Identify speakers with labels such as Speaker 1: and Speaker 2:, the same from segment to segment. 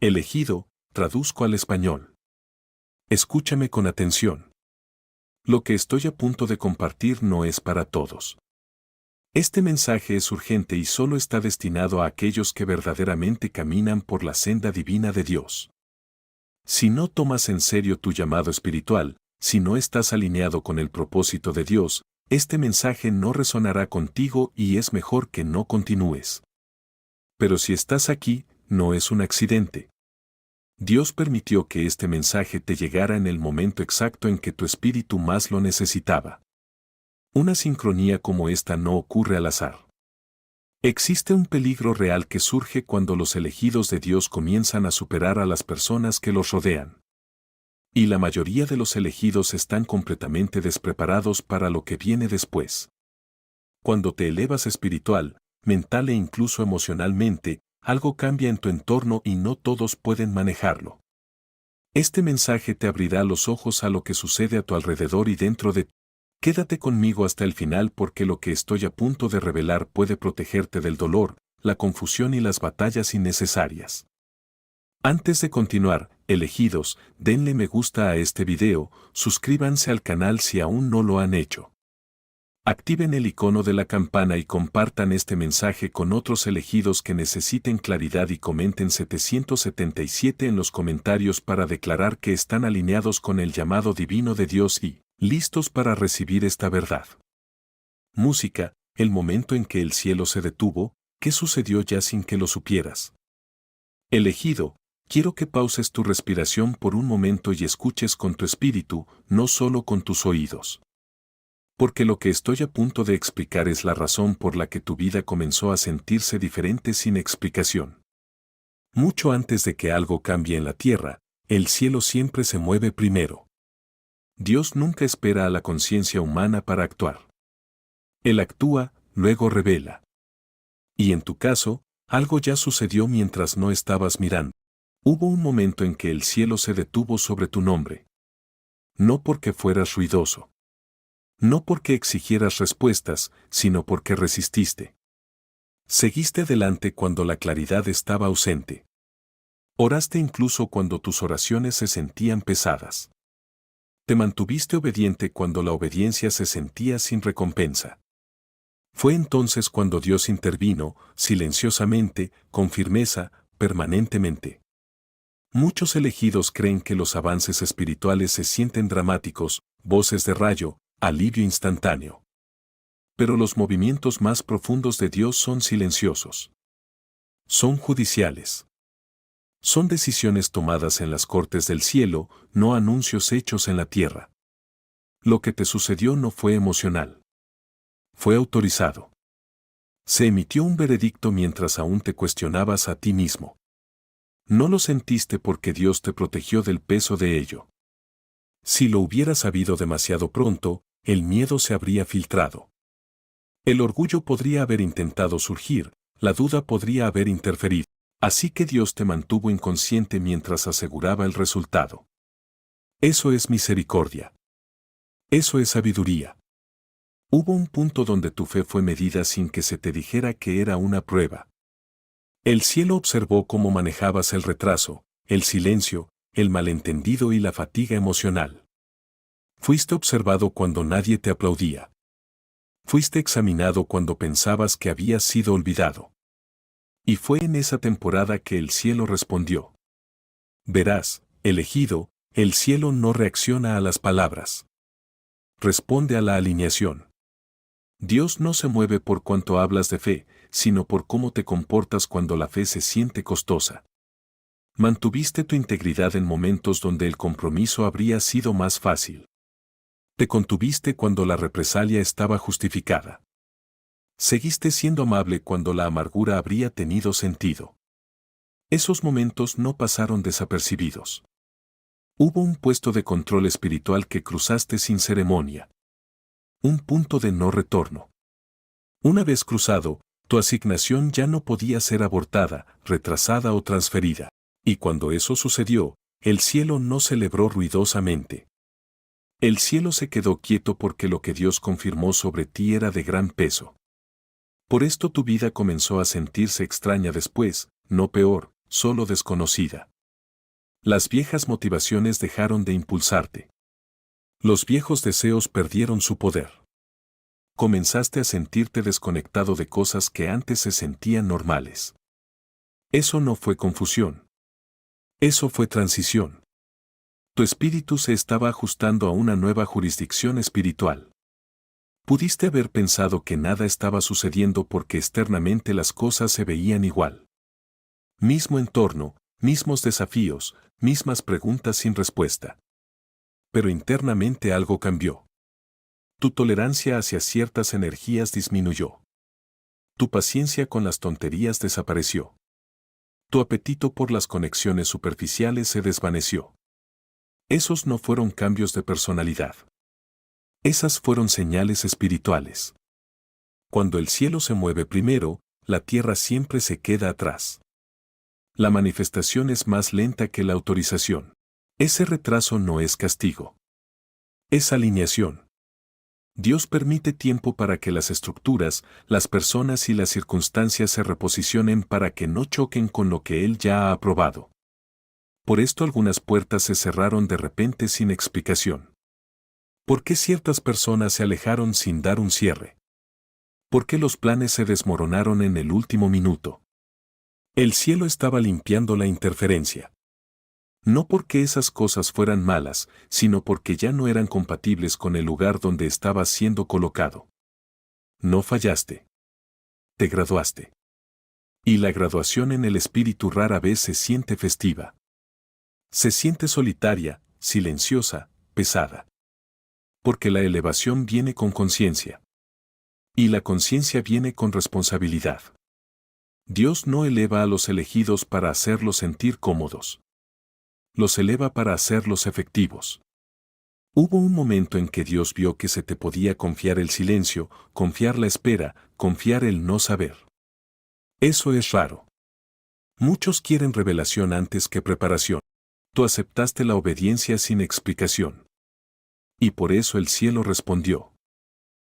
Speaker 1: Elegido, traduzco al español. Escúchame con atención. Lo que estoy a punto de compartir no es para todos. Este mensaje es urgente y solo está destinado a aquellos que verdaderamente caminan por la senda divina de Dios. Si no tomas en serio tu llamado espiritual, si no estás alineado con el propósito de Dios, este mensaje no resonará contigo y es mejor que no continúes. Pero si estás aquí, no es un accidente. Dios permitió que este mensaje te llegara en el momento exacto en que tu espíritu más lo necesitaba. Una sincronía como esta no ocurre al azar. Existe un peligro real que surge cuando los elegidos de Dios comienzan a superar a las personas que los rodean. Y la mayoría de los elegidos están completamente despreparados para lo que viene después. Cuando te elevas espiritual, mental e incluso emocionalmente, algo cambia en tu entorno y no todos pueden manejarlo. Este mensaje te abrirá los ojos a lo que sucede a tu alrededor y dentro de ti. Quédate conmigo hasta el final porque lo que estoy a punto de revelar puede protegerte del dolor, la confusión y las batallas innecesarias. Antes de continuar, elegidos, denle me gusta a este video, suscríbanse al canal si aún no lo han hecho. Activen el icono de la campana y compartan este mensaje con otros elegidos que necesiten claridad y comenten 777 en los comentarios para declarar que están alineados con el llamado divino de Dios y listos para recibir esta verdad. Música, el momento en que el cielo se detuvo, ¿qué sucedió ya sin que lo supieras? Elegido, quiero que pauses tu respiración por un momento y escuches con tu espíritu, no solo con tus oídos. Porque lo que estoy a punto de explicar es la razón por la que tu vida comenzó a sentirse diferente sin explicación. Mucho antes de que algo cambie en la tierra, el cielo siempre se mueve primero. Dios nunca espera a la conciencia humana para actuar. Él actúa, luego revela. Y en tu caso, algo ya sucedió mientras no estabas mirando. Hubo un momento en que el cielo se detuvo sobre tu nombre. No porque fueras ruidoso. No porque exigieras respuestas, sino porque resististe. Seguiste adelante cuando la claridad estaba ausente. Oraste incluso cuando tus oraciones se sentían pesadas. Te mantuviste obediente cuando la obediencia se sentía sin recompensa. Fue entonces cuando Dios intervino, silenciosamente, con firmeza, permanentemente. Muchos elegidos creen que los avances espirituales se sienten dramáticos, voces de rayo, alivio instantáneo. Pero los movimientos más profundos de Dios son silenciosos. Son judiciales. Son decisiones tomadas en las cortes del cielo, no anuncios hechos en la tierra. Lo que te sucedió no fue emocional. Fue autorizado. Se emitió un veredicto mientras aún te cuestionabas a ti mismo. No lo sentiste porque Dios te protegió del peso de ello. Si lo hubieras sabido demasiado pronto, el miedo se habría filtrado. El orgullo podría haber intentado surgir, la duda podría haber interferido. Así que Dios te mantuvo inconsciente mientras aseguraba el resultado. Eso es misericordia. Eso es sabiduría. Hubo un punto donde tu fe fue medida sin que se te dijera que era una prueba. El cielo observó cómo manejabas el retraso, el silencio, el malentendido y la fatiga emocional. Fuiste observado cuando nadie te aplaudía. Fuiste examinado cuando pensabas que habías sido olvidado. Y fue en esa temporada que el cielo respondió. Verás, elegido, el cielo no reacciona a las palabras. Responde a la alineación. Dios no se mueve por cuanto hablas de fe, sino por cómo te comportas cuando la fe se siente costosa. Mantuviste tu integridad en momentos donde el compromiso habría sido más fácil. Te contuviste cuando la represalia estaba justificada. Seguiste siendo amable cuando la amargura habría tenido sentido. Esos momentos no pasaron desapercibidos. Hubo un puesto de control espiritual que cruzaste sin ceremonia. Un punto de no retorno. Una vez cruzado, tu asignación ya no podía ser abortada, retrasada o transferida. Y cuando eso sucedió, el cielo no celebró ruidosamente. El cielo se quedó quieto porque lo que Dios confirmó sobre ti era de gran peso. Por esto tu vida comenzó a sentirse extraña después, no peor, solo desconocida. Las viejas motivaciones dejaron de impulsarte. Los viejos deseos perdieron su poder. Comenzaste a sentirte desconectado de cosas que antes se sentían normales. Eso no fue confusión. Eso fue transición. Tu espíritu se estaba ajustando a una nueva jurisdicción espiritual. Pudiste haber pensado que nada estaba sucediendo porque externamente las cosas se veían igual. Mismo entorno, mismos desafíos, mismas preguntas sin respuesta. Pero internamente algo cambió. Tu tolerancia hacia ciertas energías disminuyó. Tu paciencia con las tonterías desapareció. Tu apetito por las conexiones superficiales se desvaneció. Esos no fueron cambios de personalidad. Esas fueron señales espirituales. Cuando el cielo se mueve primero, la tierra siempre se queda atrás. La manifestación es más lenta que la autorización. Ese retraso no es castigo. Es alineación. Dios permite tiempo para que las estructuras, las personas y las circunstancias se reposicionen para que no choquen con lo que Él ya ha aprobado. Por esto algunas puertas se cerraron de repente sin explicación. ¿Por qué ciertas personas se alejaron sin dar un cierre? ¿Por qué los planes se desmoronaron en el último minuto? El cielo estaba limpiando la interferencia. No porque esas cosas fueran malas, sino porque ya no eran compatibles con el lugar donde estabas siendo colocado. No fallaste. Te graduaste. Y la graduación en el espíritu rara vez se siente festiva. Se siente solitaria, silenciosa, pesada. Porque la elevación viene con conciencia. Y la conciencia viene con responsabilidad. Dios no eleva a los elegidos para hacerlos sentir cómodos. Los eleva para hacerlos efectivos. Hubo un momento en que Dios vio que se te podía confiar el silencio, confiar la espera, confiar el no saber. Eso es raro. Muchos quieren revelación antes que preparación. Tú aceptaste la obediencia sin explicación. Y por eso el cielo respondió.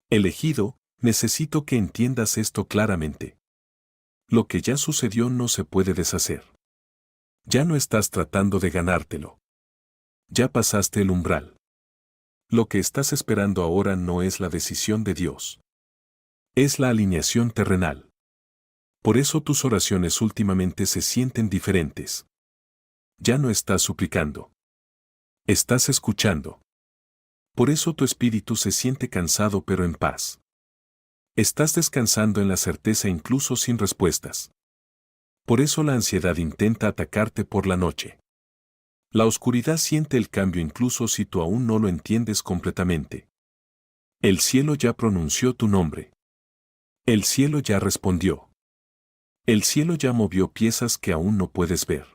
Speaker 1: Elegido, necesito que entiendas esto claramente. Lo que ya sucedió no se puede deshacer. Ya no estás tratando de ganártelo. Ya pasaste el umbral. Lo que estás esperando ahora no es la decisión de Dios. Es la alineación terrenal. Por eso tus oraciones últimamente se sienten diferentes. Ya no estás suplicando. Estás escuchando. Por eso tu espíritu se siente cansado pero en paz. Estás descansando en la certeza incluso sin respuestas. Por eso la ansiedad intenta atacarte por la noche. La oscuridad siente el cambio incluso si tú aún no lo entiendes completamente. El cielo ya pronunció tu nombre. El cielo ya respondió. El cielo ya movió piezas que aún no puedes ver.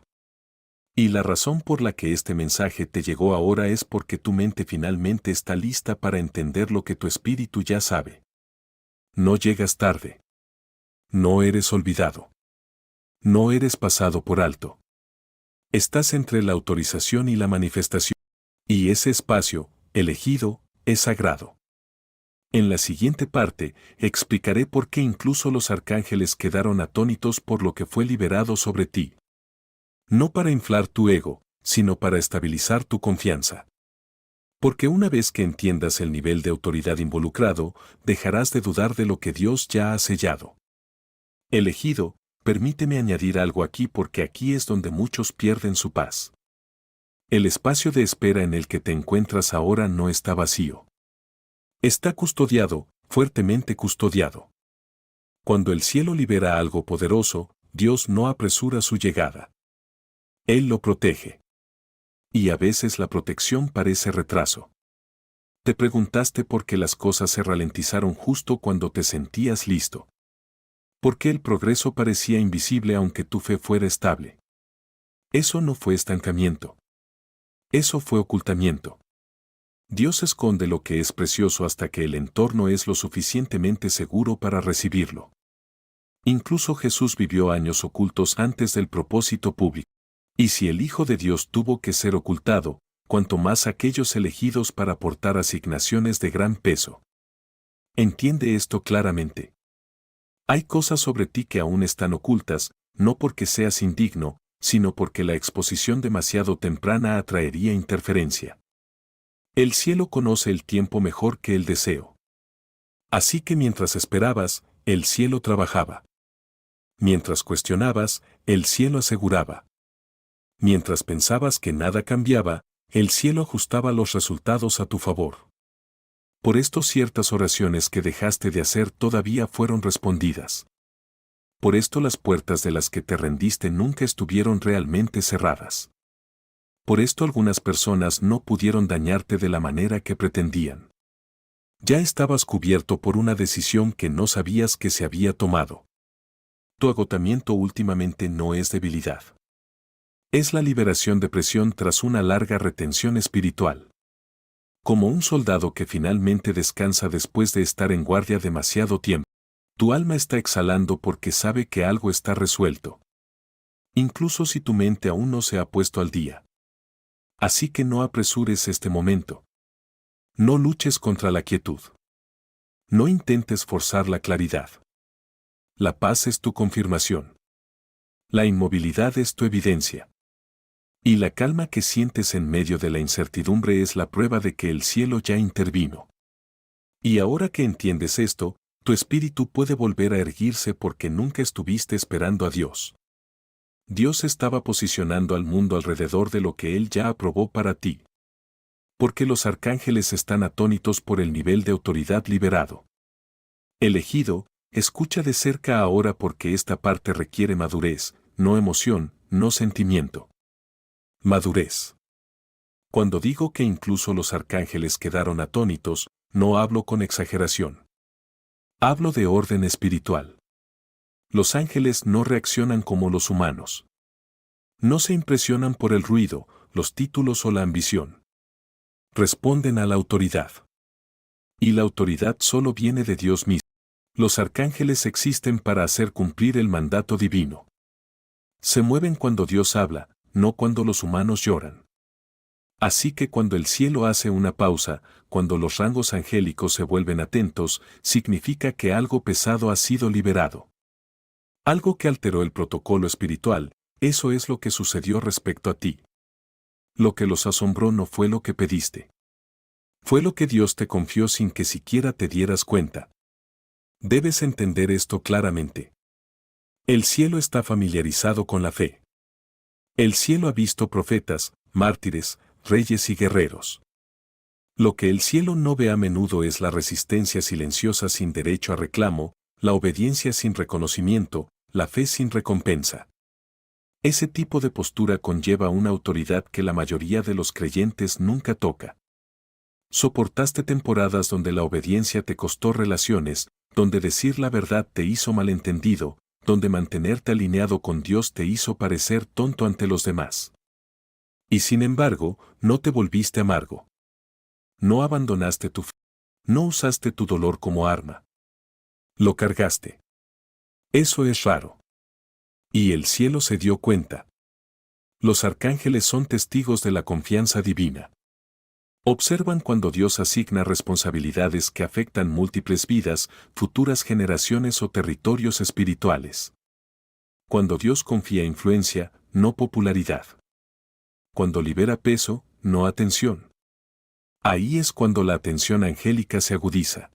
Speaker 1: Y la razón por la que este mensaje te llegó ahora es porque tu mente finalmente está lista para entender lo que tu espíritu ya sabe. No llegas tarde. No eres olvidado. No eres pasado por alto. Estás entre la autorización y la manifestación. Y ese espacio, elegido, es sagrado. En la siguiente parte, explicaré por qué incluso los arcángeles quedaron atónitos por lo que fue liberado sobre ti. No para inflar tu ego, sino para estabilizar tu confianza. Porque una vez que entiendas el nivel de autoridad involucrado, dejarás de dudar de lo que Dios ya ha sellado. Elegido, permíteme añadir algo aquí porque aquí es donde muchos pierden su paz. El espacio de espera en el que te encuentras ahora no está vacío. Está custodiado, fuertemente custodiado. Cuando el cielo libera algo poderoso, Dios no apresura su llegada. Él lo protege. Y a veces la protección parece retraso. Te preguntaste por qué las cosas se ralentizaron justo cuando te sentías listo. ¿Por qué el progreso parecía invisible aunque tu fe fuera estable? Eso no fue estancamiento. Eso fue ocultamiento. Dios esconde lo que es precioso hasta que el entorno es lo suficientemente seguro para recibirlo. Incluso Jesús vivió años ocultos antes del propósito público. Y si el Hijo de Dios tuvo que ser ocultado, cuanto más aquellos elegidos para aportar asignaciones de gran peso. Entiende esto claramente. Hay cosas sobre ti que aún están ocultas, no porque seas indigno, sino porque la exposición demasiado temprana atraería interferencia. El cielo conoce el tiempo mejor que el deseo. Así que mientras esperabas, el cielo trabajaba. Mientras cuestionabas, el cielo aseguraba. Mientras pensabas que nada cambiaba, el cielo ajustaba los resultados a tu favor. Por esto ciertas oraciones que dejaste de hacer todavía fueron respondidas. Por esto las puertas de las que te rendiste nunca estuvieron realmente cerradas. Por esto algunas personas no pudieron dañarte de la manera que pretendían. Ya estabas cubierto por una decisión que no sabías que se había tomado. Tu agotamiento últimamente no es debilidad. Es la liberación de presión tras una larga retención espiritual. Como un soldado que finalmente descansa después de estar en guardia demasiado tiempo, tu alma está exhalando porque sabe que algo está resuelto. Incluso si tu mente aún no se ha puesto al día. Así que no apresures este momento. No luches contra la quietud. No intentes forzar la claridad. La paz es tu confirmación. La inmovilidad es tu evidencia. Y la calma que sientes en medio de la incertidumbre es la prueba de que el cielo ya intervino. Y ahora que entiendes esto, tu espíritu puede volver a erguirse porque nunca estuviste esperando a Dios. Dios estaba posicionando al mundo alrededor de lo que Él ya aprobó para ti. Porque los arcángeles están atónitos por el nivel de autoridad liberado. Elegido, escucha de cerca ahora porque esta parte requiere madurez, no emoción, no sentimiento. Madurez. Cuando digo que incluso los arcángeles quedaron atónitos, no hablo con exageración. Hablo de orden espiritual. Los ángeles no reaccionan como los humanos. No se impresionan por el ruido, los títulos o la ambición. Responden a la autoridad. Y la autoridad solo viene de Dios mismo. Los arcángeles existen para hacer cumplir el mandato divino. Se mueven cuando Dios habla, no cuando los humanos lloran. Así que cuando el cielo hace una pausa, cuando los rangos angélicos se vuelven atentos, significa que algo pesado ha sido liberado. Algo que alteró el protocolo espiritual, eso es lo que sucedió respecto a ti. Lo que los asombró no fue lo que pediste. Fue lo que Dios te confió sin que siquiera te dieras cuenta. Debes entender esto claramente. El cielo está familiarizado con la fe. El cielo ha visto profetas, mártires, reyes y guerreros. Lo que el cielo no ve a menudo es la resistencia silenciosa sin derecho a reclamo, la obediencia sin reconocimiento, la fe sin recompensa. Ese tipo de postura conlleva una autoridad que la mayoría de los creyentes nunca toca. Soportaste temporadas donde la obediencia te costó relaciones, donde decir la verdad te hizo malentendido, donde mantenerte alineado con Dios te hizo parecer tonto ante los demás. Y sin embargo, no te volviste amargo. No abandonaste tu fe. No usaste tu dolor como arma. Lo cargaste. Eso es raro. Y el cielo se dio cuenta. Los arcángeles son testigos de la confianza divina. Observan cuando Dios asigna responsabilidades que afectan múltiples vidas, futuras generaciones o territorios espirituales. Cuando Dios confía influencia, no popularidad. Cuando libera peso, no atención. Ahí es cuando la atención angélica se agudiza.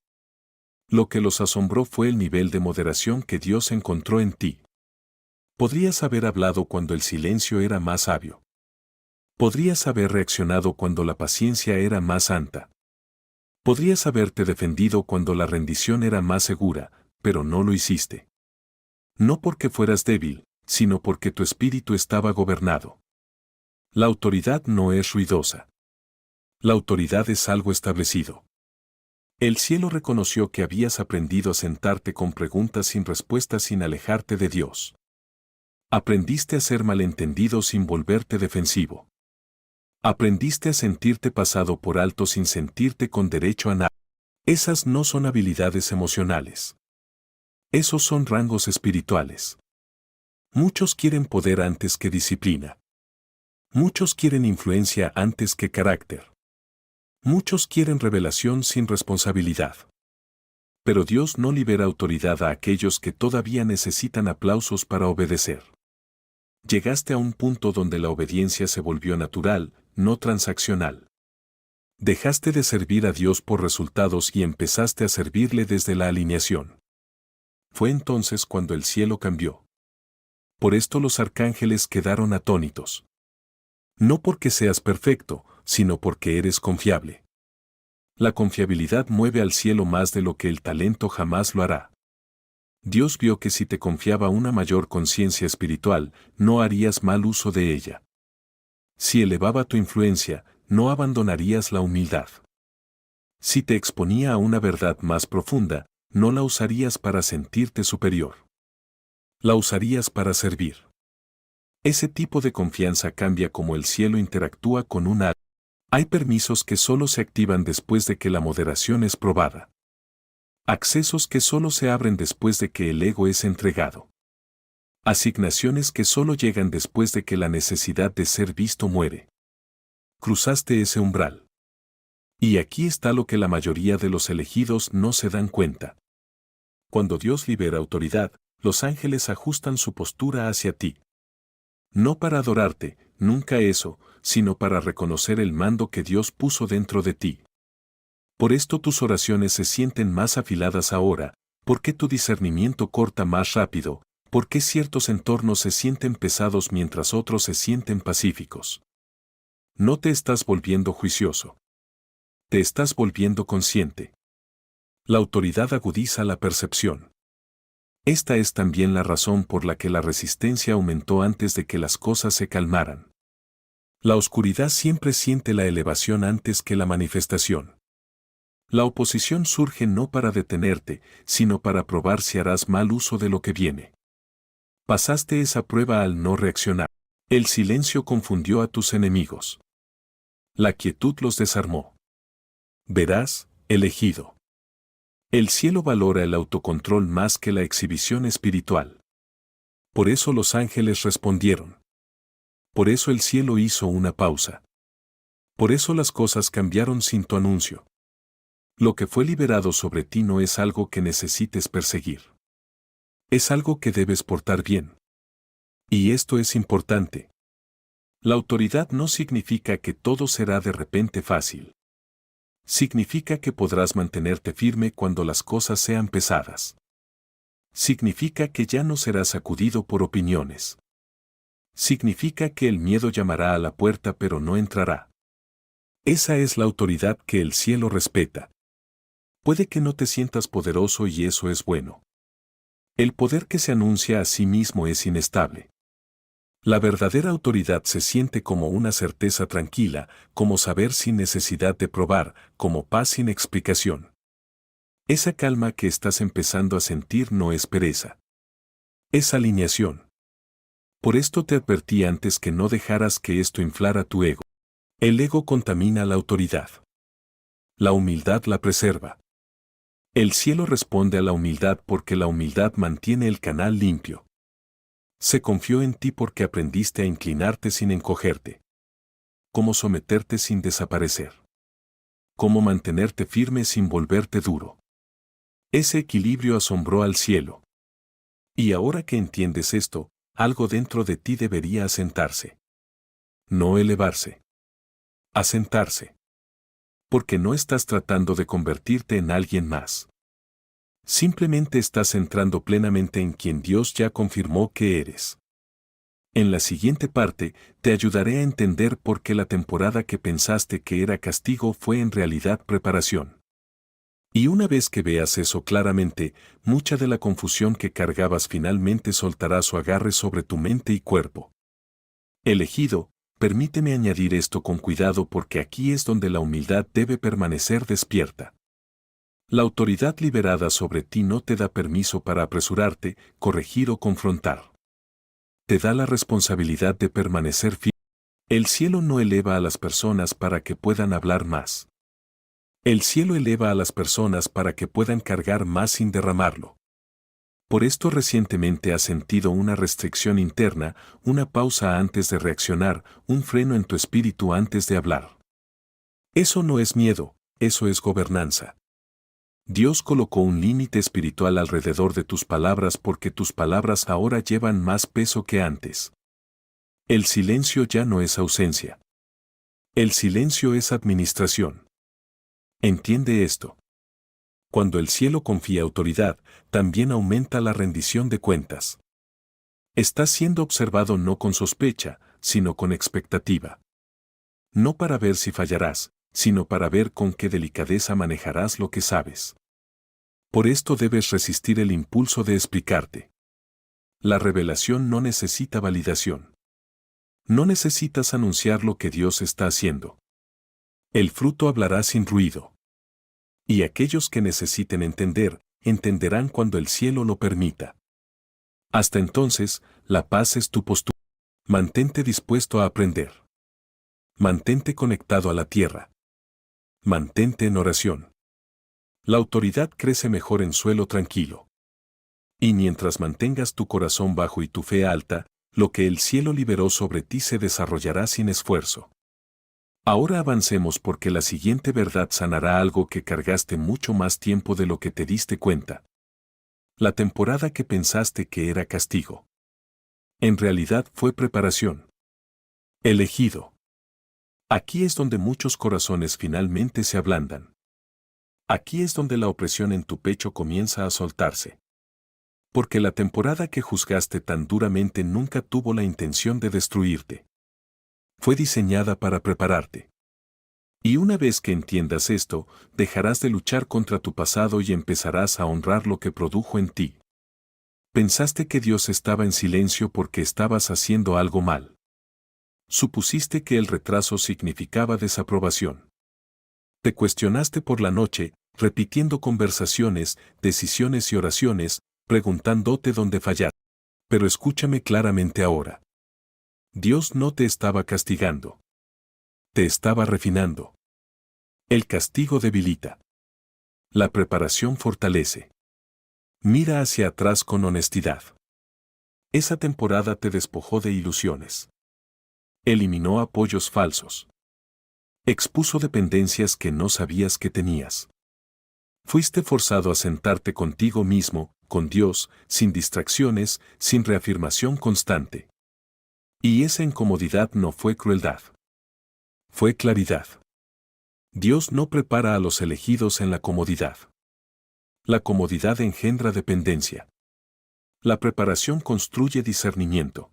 Speaker 1: Lo que los asombró fue el nivel de moderación que Dios encontró en ti. Podrías haber hablado cuando el silencio era más sabio. Podrías haber reaccionado cuando la paciencia era más santa. Podrías haberte defendido cuando la rendición era más segura, pero no lo hiciste. No porque fueras débil, sino porque tu espíritu estaba gobernado. La autoridad no es ruidosa. La autoridad es algo establecido. El cielo reconoció que habías aprendido a sentarte con preguntas sin respuestas sin alejarte de Dios. Aprendiste a ser malentendido sin volverte defensivo. Aprendiste a sentirte pasado por alto sin sentirte con derecho a nada. Esas no son habilidades emocionales. Esos son rangos espirituales. Muchos quieren poder antes que disciplina. Muchos quieren influencia antes que carácter. Muchos quieren revelación sin responsabilidad. Pero Dios no libera autoridad a aquellos que todavía necesitan aplausos para obedecer. Llegaste a un punto donde la obediencia se volvió natural, no transaccional. Dejaste de servir a Dios por resultados y empezaste a servirle desde la alineación. Fue entonces cuando el cielo cambió. Por esto los arcángeles quedaron atónitos. No porque seas perfecto, sino porque eres confiable. La confiabilidad mueve al cielo más de lo que el talento jamás lo hará. Dios vio que si te confiaba una mayor conciencia espiritual, no harías mal uso de ella. Si elevaba tu influencia, no abandonarías la humildad. Si te exponía a una verdad más profunda, no la usarías para sentirte superior. La usarías para servir. Ese tipo de confianza cambia como el cielo interactúa con un alma. Hay permisos que solo se activan después de que la moderación es probada. Accesos que solo se abren después de que el ego es entregado. Asignaciones que solo llegan después de que la necesidad de ser visto muere. Cruzaste ese umbral. Y aquí está lo que la mayoría de los elegidos no se dan cuenta. Cuando Dios libera autoridad, los ángeles ajustan su postura hacia ti. No para adorarte, nunca eso, sino para reconocer el mando que Dios puso dentro de ti. Por esto tus oraciones se sienten más afiladas ahora, porque tu discernimiento corta más rápido, porque ciertos entornos se sienten pesados mientras otros se sienten pacíficos. No te estás volviendo juicioso. Te estás volviendo consciente. La autoridad agudiza la percepción. Esta es también la razón por la que la resistencia aumentó antes de que las cosas se calmaran. La oscuridad siempre siente la elevación antes que la manifestación. La oposición surge no para detenerte, sino para probar si harás mal uso de lo que viene. Pasaste esa prueba al no reaccionar. El silencio confundió a tus enemigos. La quietud los desarmó. Verás, elegido. El cielo valora el autocontrol más que la exhibición espiritual. Por eso los ángeles respondieron. Por eso el cielo hizo una pausa. Por eso las cosas cambiaron sin tu anuncio. Lo que fue liberado sobre ti no es algo que necesites perseguir. Es algo que debes portar bien. Y esto es importante. La autoridad no significa que todo será de repente fácil. Significa que podrás mantenerte firme cuando las cosas sean pesadas. Significa que ya no serás sacudido por opiniones. Significa que el miedo llamará a la puerta pero no entrará. Esa es la autoridad que el cielo respeta. Puede que no te sientas poderoso y eso es bueno. El poder que se anuncia a sí mismo es inestable. La verdadera autoridad se siente como una certeza tranquila, como saber sin necesidad de probar, como paz sin explicación. Esa calma que estás empezando a sentir no es pereza. Es alineación. Por esto te advertí antes que no dejaras que esto inflara tu ego. El ego contamina la autoridad. La humildad la preserva. El cielo responde a la humildad porque la humildad mantiene el canal limpio. Se confió en ti porque aprendiste a inclinarte sin encogerte. Cómo someterte sin desaparecer. Cómo mantenerte firme sin volverte duro. Ese equilibrio asombró al cielo. Y ahora que entiendes esto, algo dentro de ti debería asentarse. No elevarse. Asentarse. Porque no estás tratando de convertirte en alguien más. Simplemente estás entrando plenamente en quien Dios ya confirmó que eres. En la siguiente parte, te ayudaré a entender por qué la temporada que pensaste que era castigo fue en realidad preparación. Y una vez que veas eso claramente, mucha de la confusión que cargabas finalmente soltará su agarre sobre tu mente y cuerpo. Elegido, permíteme añadir esto con cuidado porque aquí es donde la humildad debe permanecer despierta. La autoridad liberada sobre ti no te da permiso para apresurarte, corregir o confrontar. Te da la responsabilidad de permanecer firme. El cielo no eleva a las personas para que puedan hablar más. El cielo eleva a las personas para que puedan cargar más sin derramarlo. Por esto recientemente has sentido una restricción interna, una pausa antes de reaccionar, un freno en tu espíritu antes de hablar. Eso no es miedo, eso es gobernanza. Dios colocó un límite espiritual alrededor de tus palabras porque tus palabras ahora llevan más peso que antes. El silencio ya no es ausencia. El silencio es administración. Entiende esto. Cuando el cielo confía autoridad, también aumenta la rendición de cuentas. Estás siendo observado no con sospecha, sino con expectativa. No para ver si fallarás, sino para ver con qué delicadeza manejarás lo que sabes. Por esto debes resistir el impulso de explicarte. La revelación no necesita validación. No necesitas anunciar lo que Dios está haciendo. El fruto hablará sin ruido. Y aquellos que necesiten entender, entenderán cuando el cielo lo permita. Hasta entonces, la paz es tu postura. Mantente dispuesto a aprender. Mantente conectado a la tierra. Mantente en oración. La autoridad crece mejor en suelo tranquilo. Y mientras mantengas tu corazón bajo y tu fe alta, lo que el cielo liberó sobre ti se desarrollará sin esfuerzo. Ahora avancemos porque la siguiente verdad sanará algo que cargaste mucho más tiempo de lo que te diste cuenta. La temporada que pensaste que era castigo. En realidad fue preparación. Elegido. Aquí es donde muchos corazones finalmente se ablandan. Aquí es donde la opresión en tu pecho comienza a soltarse. Porque la temporada que juzgaste tan duramente nunca tuvo la intención de destruirte. Fue diseñada para prepararte. Y una vez que entiendas esto, dejarás de luchar contra tu pasado y empezarás a honrar lo que produjo en ti. Pensaste que Dios estaba en silencio porque estabas haciendo algo mal. Supusiste que el retraso significaba desaprobación. Te cuestionaste por la noche, repitiendo conversaciones, decisiones y oraciones, preguntándote dónde fallar. Pero escúchame claramente ahora. Dios no te estaba castigando. Te estaba refinando. El castigo debilita. La preparación fortalece. Mira hacia atrás con honestidad. Esa temporada te despojó de ilusiones. Eliminó apoyos falsos. Expuso dependencias que no sabías que tenías. Fuiste forzado a sentarte contigo mismo, con Dios, sin distracciones, sin reafirmación constante. Y esa incomodidad no fue crueldad. Fue claridad. Dios no prepara a los elegidos en la comodidad. La comodidad engendra dependencia. La preparación construye discernimiento.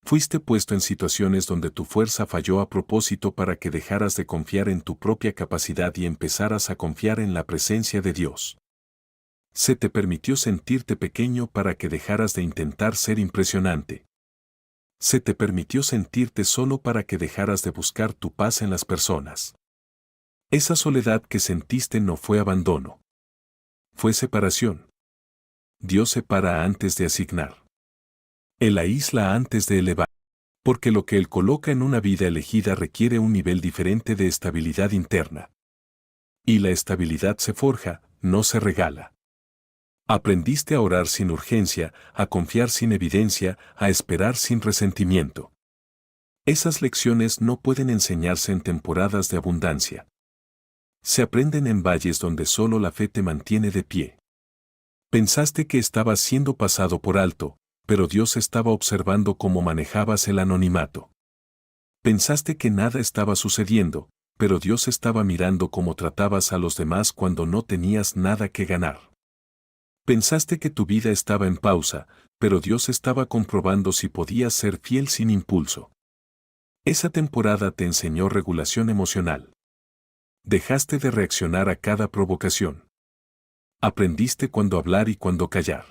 Speaker 1: Fuiste puesto en situaciones donde tu fuerza falló a propósito para que dejaras de confiar en tu propia capacidad y empezaras a confiar en la presencia de Dios. Se te permitió sentirte pequeño para que dejaras de intentar ser impresionante. Se te permitió sentirte solo para que dejaras de buscar tu paz en las personas. Esa soledad que sentiste no fue abandono. Fue separación. Dios separa antes de asignar. Él aísla antes de elevar. Porque lo que Él coloca en una vida elegida requiere un nivel diferente de estabilidad interna. Y la estabilidad se forja, no se regala. Aprendiste a orar sin urgencia, a confiar sin evidencia, a esperar sin resentimiento. Esas lecciones no pueden enseñarse en temporadas de abundancia. Se aprenden en valles donde solo la fe te mantiene de pie. Pensaste que estabas siendo pasado por alto, pero Dios estaba observando cómo manejabas el anonimato. Pensaste que nada estaba sucediendo, pero Dios estaba mirando cómo tratabas a los demás cuando no tenías nada que ganar. Pensaste que tu vida estaba en pausa, pero Dios estaba comprobando si podías ser fiel sin impulso. Esa temporada te enseñó regulación emocional. Dejaste de reaccionar a cada provocación. Aprendiste cuándo hablar y cuándo callar.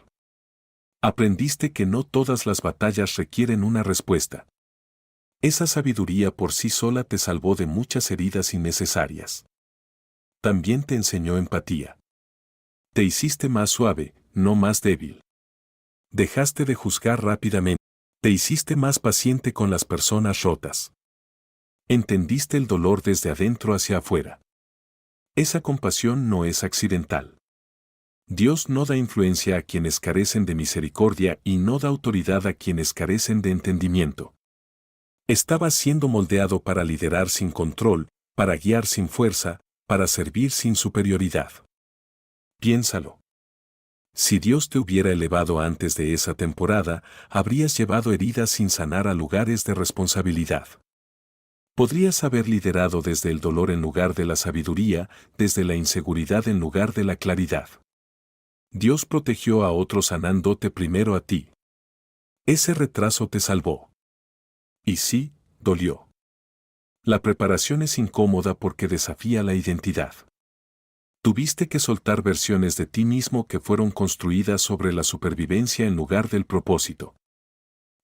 Speaker 1: Aprendiste que no todas las batallas requieren una respuesta. Esa sabiduría por sí sola te salvó de muchas heridas innecesarias. También te enseñó empatía. Te hiciste más suave, no más débil. Dejaste de juzgar rápidamente. Te hiciste más paciente con las personas rotas. Entendiste el dolor desde adentro hacia afuera. Esa compasión no es accidental. Dios no da influencia a quienes carecen de misericordia y no da autoridad a quienes carecen de entendimiento. Estabas siendo moldeado para liderar sin control, para guiar sin fuerza, para servir sin superioridad. Piénsalo. Si Dios te hubiera elevado antes de esa temporada, habrías llevado heridas sin sanar a lugares de responsabilidad. Podrías haber liderado desde el dolor en lugar de la sabiduría, desde la inseguridad en lugar de la claridad. Dios protegió a otros sanándote primero a ti. Ese retraso te salvó. Y sí, dolió. La preparación es incómoda porque desafía la identidad. Tuviste que soltar versiones de ti mismo que fueron construidas sobre la supervivencia en lugar del propósito.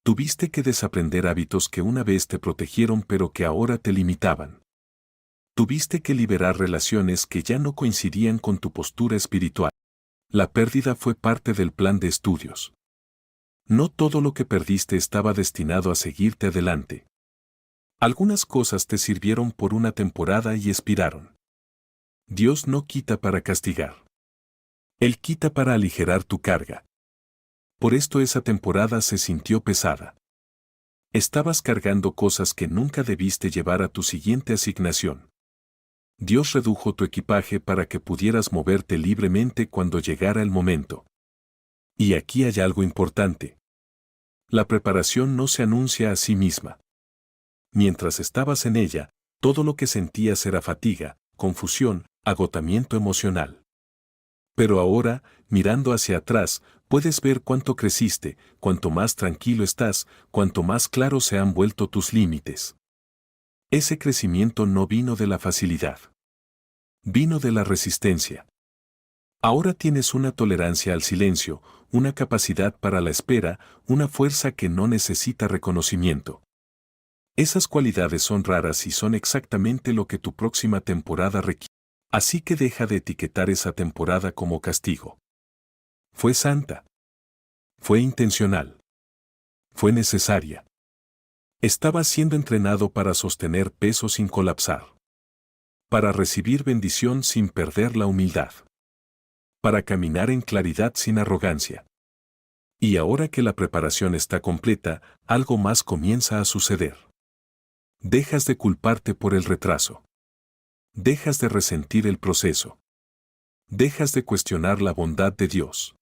Speaker 1: Tuviste que desaprender hábitos que una vez te protegieron pero que ahora te limitaban. Tuviste que liberar relaciones que ya no coincidían con tu postura espiritual. La pérdida fue parte del plan de estudios. No todo lo que perdiste estaba destinado a seguirte adelante. Algunas cosas te sirvieron por una temporada y expiraron. Dios no quita para castigar. Él quita para aligerar tu carga. Por esto esa temporada se sintió pesada. Estabas cargando cosas que nunca debiste llevar a tu siguiente asignación. Dios redujo tu equipaje para que pudieras moverte libremente cuando llegara el momento. Y aquí hay algo importante. La preparación no se anuncia a sí misma. Mientras estabas en ella, todo lo que sentías era fatiga, confusión, agotamiento emocional. Pero ahora, mirando hacia atrás, puedes ver cuánto creciste, cuánto más tranquilo estás, cuánto más claros se han vuelto tus límites. Ese crecimiento no vino de la facilidad. Vino de la resistencia. Ahora tienes una tolerancia al silencio, una capacidad para la espera, una fuerza que no necesita reconocimiento. Esas cualidades son raras y son exactamente lo que tu próxima temporada requiere. Así que deja de etiquetar esa temporada como castigo. Fue santa. Fue intencional. Fue necesaria. Estabas siendo entrenado para sostener peso sin colapsar. Para recibir bendición sin perder la humildad. Para caminar en claridad sin arrogancia. Y ahora que la preparación está completa, algo más comienza a suceder. Dejas de culparte por el retraso. Dejas de resentir el proceso. Dejas de cuestionar la bondad de Dios.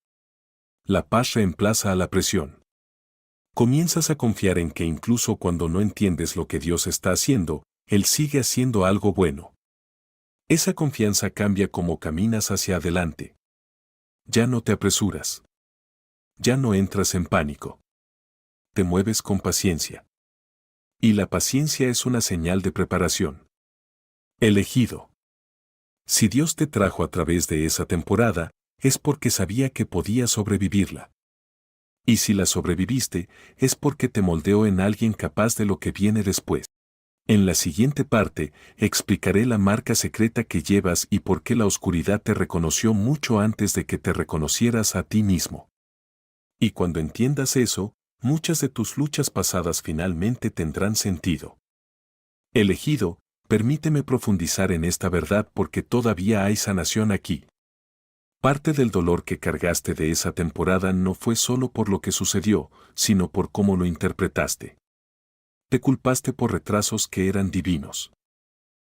Speaker 1: La paz reemplaza a la presión. Comienzas a confiar en que incluso cuando no entiendes lo que Dios está haciendo, Él sigue haciendo algo bueno. Esa confianza cambia cómo caminas hacia adelante. Ya no te apresuras. Ya no entras en pánico. Te mueves con paciencia. Y la paciencia es una señal de preparación. Elegido. Si Dios te trajo a través de esa temporada, es porque sabía que podías sobrevivirla. Y si la sobreviviste, es porque te moldeó en alguien capaz de lo que viene después. En la siguiente parte, explicaré la marca secreta que llevas y por qué la oscuridad te reconoció mucho antes de que te reconocieras a ti mismo. Y cuando entiendas eso, muchas de tus luchas pasadas finalmente tendrán sentido. Elegido, permíteme profundizar en esta verdad porque todavía hay sanación aquí. Parte del dolor que cargaste de esa temporada no fue solo por lo que sucedió, sino por cómo lo interpretaste. Te culpaste por retrasos que eran divinos.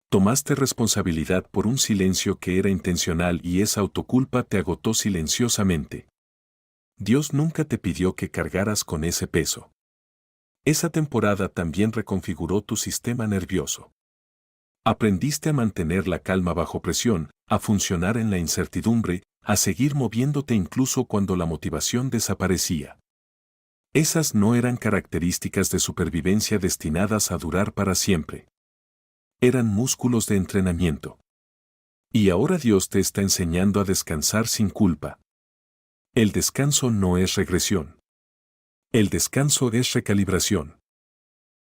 Speaker 1: Tomaste responsabilidad por un silencio que era intencional y esa autoculpa te agotó silenciosamente. Dios nunca te pidió que cargaras con ese peso. Esa temporada también reconfiguró tu sistema nervioso. Aprendiste a mantener la calma bajo presión, a funcionar en la incertidumbre, a seguir moviéndote incluso cuando la motivación desaparecía. Esas no eran características de supervivencia destinadas a durar para siempre. Eran músculos de entrenamiento. Y ahora Dios te está enseñando a descansar sin culpa. El descanso no es regresión. El descanso es recalibración.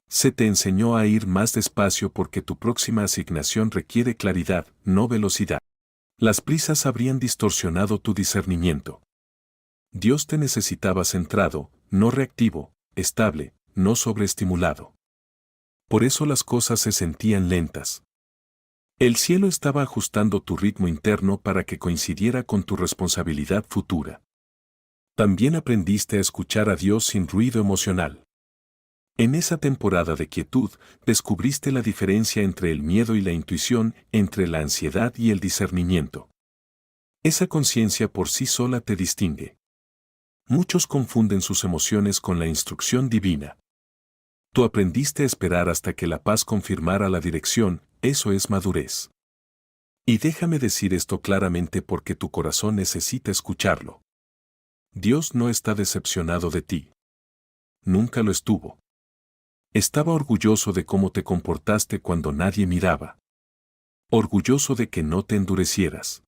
Speaker 1: Se te enseñó a ir más despacio porque tu próxima asignación requiere claridad, no velocidad. Las prisas habrían distorsionado tu discernimiento. Dios te necesitaba centrado, no reactivo, estable, no sobreestimulado. Por eso las cosas se sentían lentas. El cielo estaba ajustando tu ritmo interno para que coincidiera con tu responsabilidad futura. También aprendiste a escuchar a Dios sin ruido emocional. En esa temporada de quietud, descubriste la diferencia entre el miedo y la intuición, entre la ansiedad y el discernimiento. Esa conciencia por sí sola te distingue. Muchos confunden sus emociones con la instrucción divina. Tú aprendiste a esperar hasta que la paz confirmara la dirección, eso es madurez. Y déjame decir esto claramente porque tu corazón necesita escucharlo. Dios no está decepcionado de ti. Nunca lo estuvo. Estaba orgulloso de cómo te comportaste cuando nadie miraba. Orgulloso de que no te endurecieras.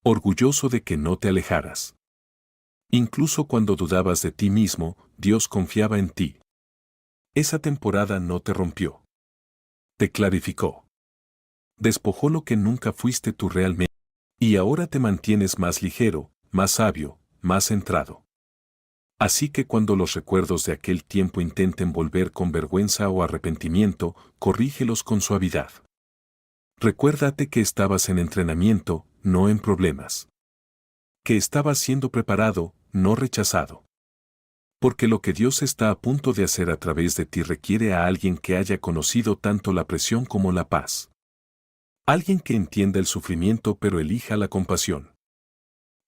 Speaker 1: Orgulloso de que no te alejaras. Incluso cuando dudabas de ti mismo, Dios confiaba en ti. Esa temporada no te rompió. Te clarificó. Despojó lo que nunca fuiste tú realmente. Y ahora te mantienes más ligero, más sabio, más centrado. Así que cuando los recuerdos de aquel tiempo intenten volver con vergüenza o arrepentimiento, corrígelos con suavidad. Recuérdate que estabas en entrenamiento, no en problemas. Que estabas siendo preparado, no rechazado. Porque lo que Dios está a punto de hacer a través de ti requiere a alguien que haya conocido tanto la presión como la paz. Alguien que entienda el sufrimiento pero elija la compasión.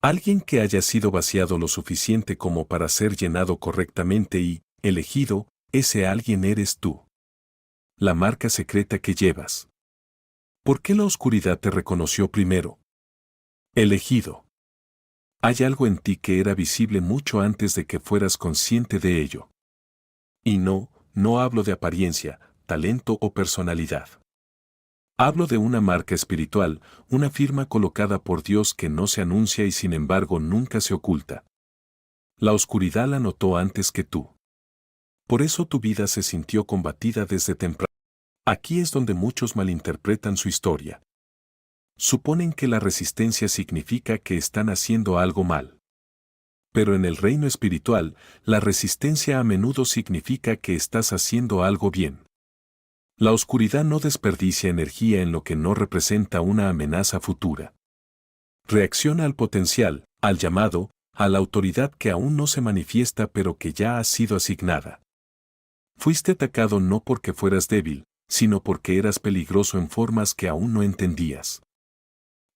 Speaker 1: Alguien que haya sido vaciado lo suficiente como para ser llenado correctamente y, elegido, ese alguien eres tú. La marca secreta que llevas. ¿Por qué la oscuridad te reconoció primero? Elegido. Hay algo en ti que era visible mucho antes de que fueras consciente de ello. Y no hablo de apariencia, talento o personalidad. Hablo de una marca espiritual, una firma colocada por Dios que no se anuncia y sin embargo nunca se oculta. La oscuridad la notó antes que tú. Por eso tu vida se sintió combatida desde temprano. Aquí es donde muchos malinterpretan su historia. Suponen que la resistencia significa que están haciendo algo mal. Pero en el reino espiritual, la resistencia a menudo significa que estás haciendo algo bien. La oscuridad no desperdicia energía en lo que no representa una amenaza futura. Reacciona al potencial, al llamado, a la autoridad que aún no se manifiesta pero que ya ha sido asignada. Fuiste atacado no porque fueras débil, sino porque eras peligroso en formas que aún no entendías.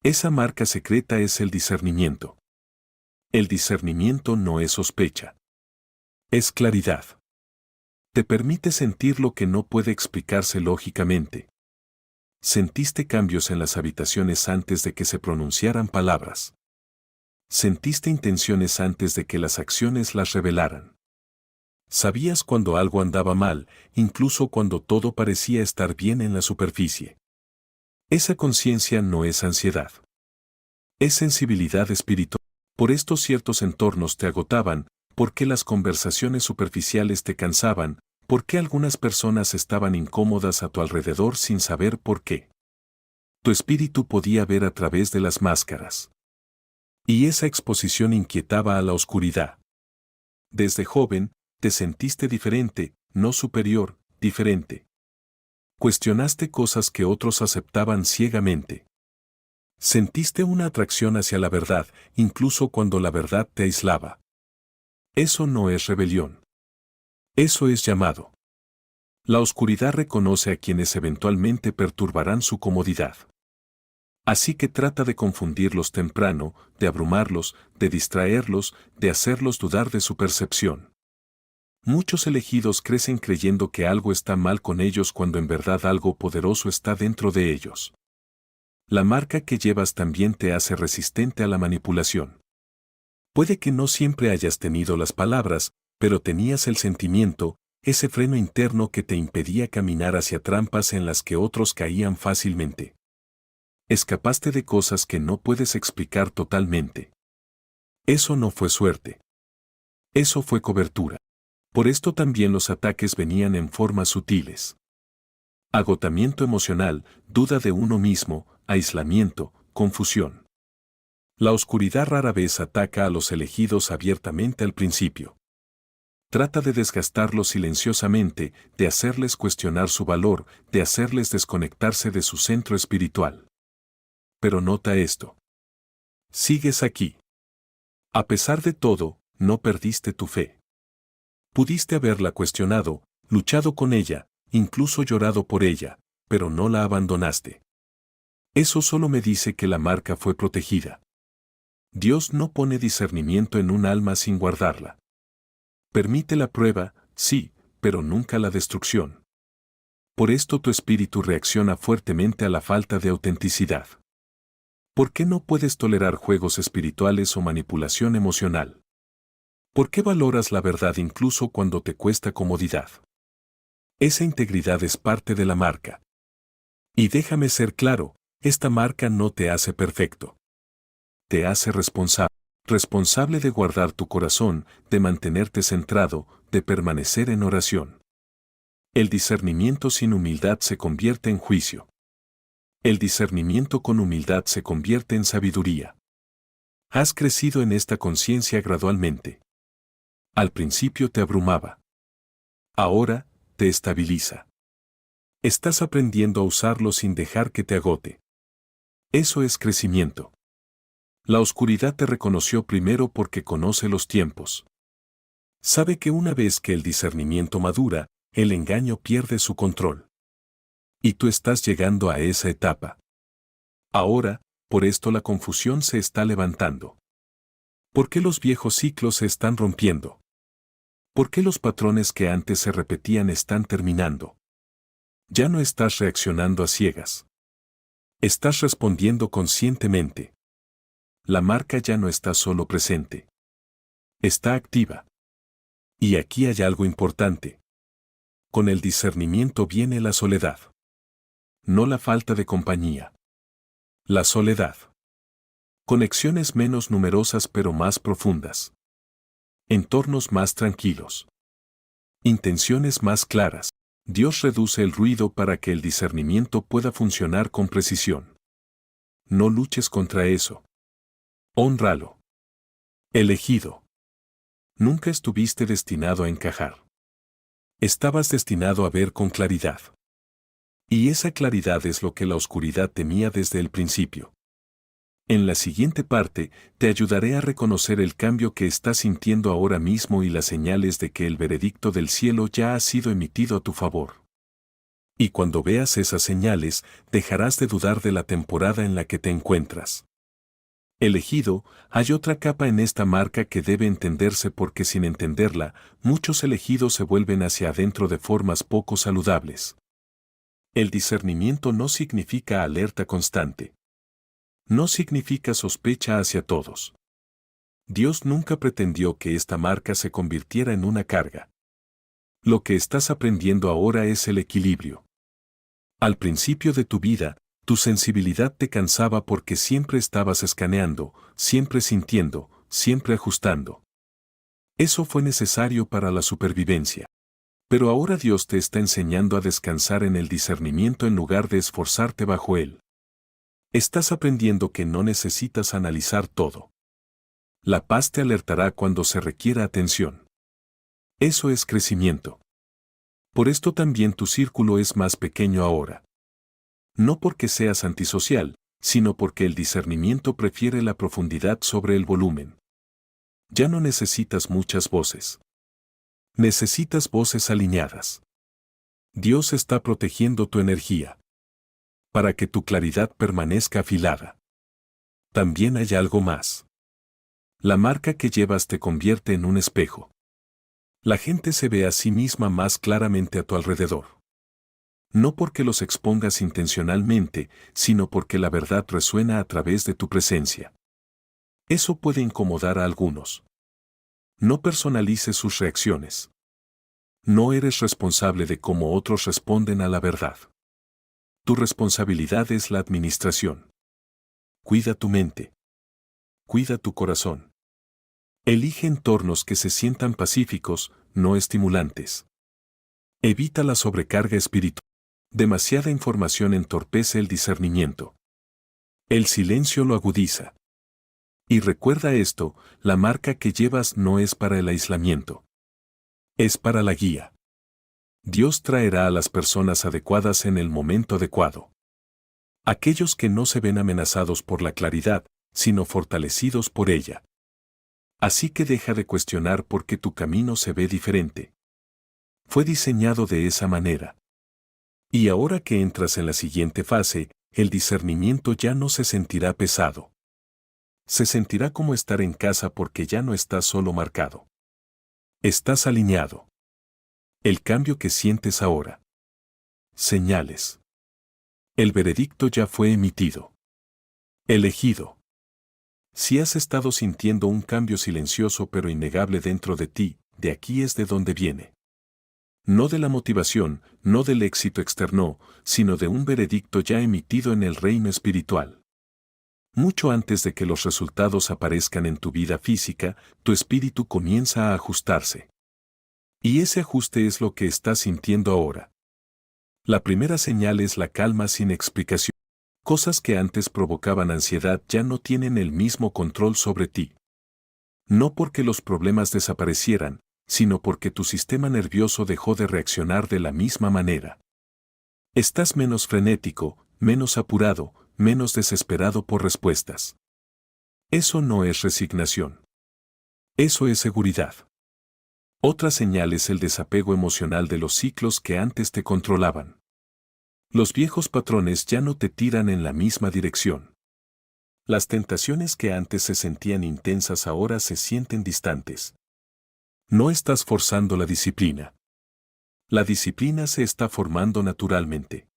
Speaker 1: Esa marca secreta es el discernimiento. El discernimiento no es sospecha. Es claridad. Te permite sentir lo que no puede explicarse lógicamente. Sentiste cambios en las habitaciones antes de que se pronunciaran palabras. Sentiste intenciones antes de que las acciones las revelaran. Sabías cuando algo andaba mal, incluso cuando todo parecía estar bien en la superficie. Esa conciencia no es ansiedad. Es sensibilidad espiritual. Por esto ciertos entornos te agotaban, porque las conversaciones superficiales te cansaban, porque algunas personas estaban incómodas a tu alrededor sin saber por qué. Tu espíritu podía ver a través de las máscaras. Y esa exposición inquietaba a la oscuridad. Desde joven, te sentiste diferente, no superior, diferente. Cuestionaste cosas que otros aceptaban ciegamente. Sentiste una atracción hacia la verdad, incluso cuando la verdad te aislaba. Eso no es rebelión. Eso es llamado. La oscuridad reconoce a quienes eventualmente perturbarán su comodidad. Así que trata de confundirlos temprano, de abrumarlos, de distraerlos, de hacerlos dudar de su percepción. Muchos elegidos crecen creyendo que algo está mal con ellos cuando en verdad algo poderoso está dentro de ellos. La marca que llevas también te hace resistente a la manipulación. Puede que no siempre hayas tenido las palabras, pero tenías el sentimiento, ese freno interno que te impedía caminar hacia trampas en las que otros caían fácilmente. Escapaste de cosas que no puedes explicar totalmente. Eso no fue suerte. Eso fue cobertura. Por esto también los ataques venían en formas sutiles. Agotamiento emocional, duda de uno mismo, aislamiento, confusión. La oscuridad rara vez ataca a los elegidos abiertamente al principio. Trata de desgastarlos silenciosamente, de hacerles cuestionar su valor, de hacerles desconectarse de su centro espiritual. Pero nota esto. Sigues aquí. A pesar de todo, no perdiste tu fe. Pudiste haberla cuestionado, luchado con ella, incluso llorado por ella, pero no la abandonaste. Eso solo me dice que la marca fue protegida. Dios no pone discernimiento en un alma sin guardarla. Permite la prueba, sí, pero nunca la destrucción. Por esto tu espíritu reacciona fuertemente a la falta de autenticidad. ¿Por qué no puedes tolerar juegos espirituales o manipulación emocional? ¿Por qué valoras la verdad incluso cuando te cuesta comodidad? Esa integridad es parte de la marca. Y déjame ser claro, esta marca no te hace perfecto. Te hace responsable. Responsable de guardar tu corazón, de mantenerte centrado, de permanecer en oración. El discernimiento sin humildad se convierte en juicio. El discernimiento con humildad se convierte en sabiduría. Has crecido en esta conciencia gradualmente. Al principio te abrumaba. Ahora, te estabiliza. Estás aprendiendo a usarlo sin dejar que te agote. Eso es crecimiento. La oscuridad te reconoció primero porque conoce los tiempos. Sabe que una vez que el discernimiento madura, el engaño pierde su control. Y tú estás llegando a esa etapa. Ahora, por esto la confusión se está levantando. ¿Por qué los viejos ciclos se están rompiendo? ¿Por qué los patrones que antes se repetían están terminando? Ya no estás reaccionando a ciegas. Estás respondiendo conscientemente. La marca ya no está solo presente. Está activa. Y aquí hay algo importante. Con el discernimiento viene la soledad. No la falta de compañía. La soledad. Conexiones menos numerosas pero más profundas. Entornos más tranquilos. Intenciones más claras. Dios reduce el ruido para que el discernimiento pueda funcionar con precisión. No luches contra eso. Hónralo. Elegido. Nunca estuviste destinado a encajar. Estabas destinado a ver con claridad. Y esa claridad es lo que la oscuridad temía desde el principio. En la siguiente parte, te ayudaré a reconocer el cambio que estás sintiendo ahora mismo y las señales de que el veredicto del cielo ya ha sido emitido a tu favor. Y cuando veas esas señales, dejarás de dudar de la temporada en la que te encuentras. Elegido, hay otra capa en esta marca que debe entenderse porque sin entenderla, muchos elegidos se vuelven hacia adentro de formas poco saludables. El discernimiento no significa alerta constante. No significa sospecha hacia todos. Dios nunca pretendió que esta marca se convirtiera en una carga. Lo que estás aprendiendo ahora es el equilibrio. Al principio de tu vida, tu sensibilidad te cansaba porque siempre estabas escaneando, siempre sintiendo, siempre ajustando. Eso fue necesario para la supervivencia. Pero ahora Dios te está enseñando a descansar en el discernimiento en lugar de esforzarte bajo él. Estás aprendiendo que no necesitas analizar todo. La paz te alertará cuando se requiera atención. Eso es crecimiento. Por esto también tu círculo es más pequeño ahora. No porque seas antisocial, sino porque el discernimiento prefiere la profundidad sobre el volumen. Ya no necesitas muchas voces. Necesitas voces alineadas. Dios está protegiendo tu energía. Para que tu claridad permanezca afilada. También hay algo más. La marca que llevas te convierte en un espejo. La gente se ve a sí misma más claramente a tu alrededor. No porque los expongas intencionalmente, sino porque la verdad resuena a través de tu presencia. Eso puede incomodar a algunos. No personalices sus reacciones. No eres responsable de cómo otros responden a la verdad. Tu responsabilidad es la administración. Cuida tu mente. Cuida tu corazón. Elige entornos que se sientan pacíficos, no estimulantes. Evita la sobrecarga espiritual. Demasiada información entorpece el discernimiento. El silencio lo agudiza. Y recuerda esto, la marca que llevas no es para el aislamiento. Es para la guía. Dios traerá a las personas adecuadas en el momento adecuado. Aquellos que no se ven amenazados por la claridad, sino fortalecidos por ella. Así que deja de cuestionar por qué tu camino se ve diferente. Fue diseñado de esa manera. Y ahora que entras en la siguiente fase, el discernimiento ya no se sentirá pesado. Se sentirá como estar en casa porque ya no estás solo marcado. Estás alineado. El cambio que sientes ahora. Señales. El veredicto ya fue emitido. Elegido. Si has estado sintiendo un cambio silencioso pero innegable dentro de ti, de aquí es de donde viene. No de la motivación, no del éxito externo, sino de un veredicto ya emitido en el reino espiritual. Mucho antes de que los resultados aparezcan en tu vida física, tu espíritu comienza a ajustarse. Y ese ajuste es lo que estás sintiendo ahora. La primera señal es la calma sin explicación. Cosas que antes provocaban ansiedad ya no tienen el mismo control sobre ti. No porque los problemas desaparecieran, sino porque tu sistema nervioso dejó de reaccionar de la misma manera. Estás menos frenético, menos apurado, menos desesperado por respuestas. Eso no es resignación. Eso es seguridad. Otra señal es el desapego emocional de los ciclos que antes te controlaban. Los viejos patrones ya no te tiran en la misma dirección. Las tentaciones que antes se sentían intensas ahora se sienten distantes. No estás forzando la disciplina. La disciplina se está formando naturalmente.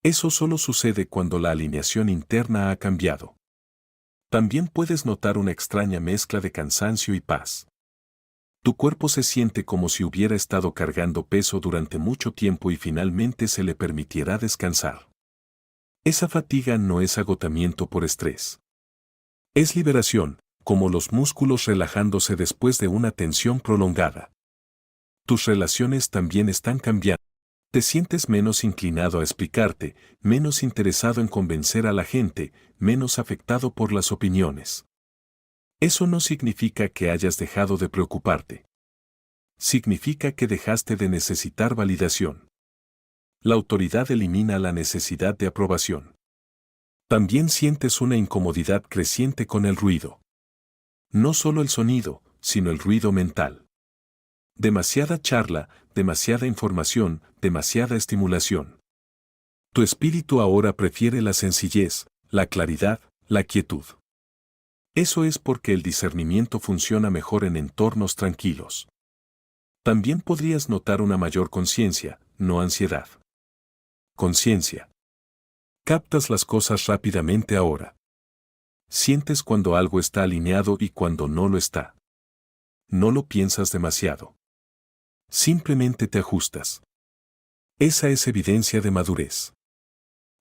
Speaker 1: Eso solo sucede cuando la alineación interna ha cambiado. También puedes notar una extraña mezcla de cansancio y paz. Tu cuerpo se siente como si hubiera estado cargando peso durante mucho tiempo y finalmente se le permitirá descansar. Esa fatiga no es agotamiento por estrés. Es liberación, como los músculos relajándose después de una tensión prolongada. Tus relaciones también están cambiando. Te sientes menos inclinado a explicarte, menos interesado en convencer a la gente, menos afectado por las opiniones. Eso no significa que hayas dejado de preocuparte. Significa que dejaste de necesitar validación. La autoridad elimina la necesidad de aprobación. También sientes una incomodidad creciente con el ruido. No solo el sonido, sino el ruido mental. Demasiada charla, demasiada información, demasiada estimulación. Tu espíritu ahora prefiere la sencillez, la claridad, la quietud. Eso es porque el discernimiento funciona mejor en entornos tranquilos. También podrías notar una mayor conciencia, no ansiedad. Conciencia. Captas las cosas rápidamente ahora. Sientes cuando algo está alineado y cuando no lo está. No lo piensas demasiado. Simplemente te ajustas. Esa es evidencia de madurez.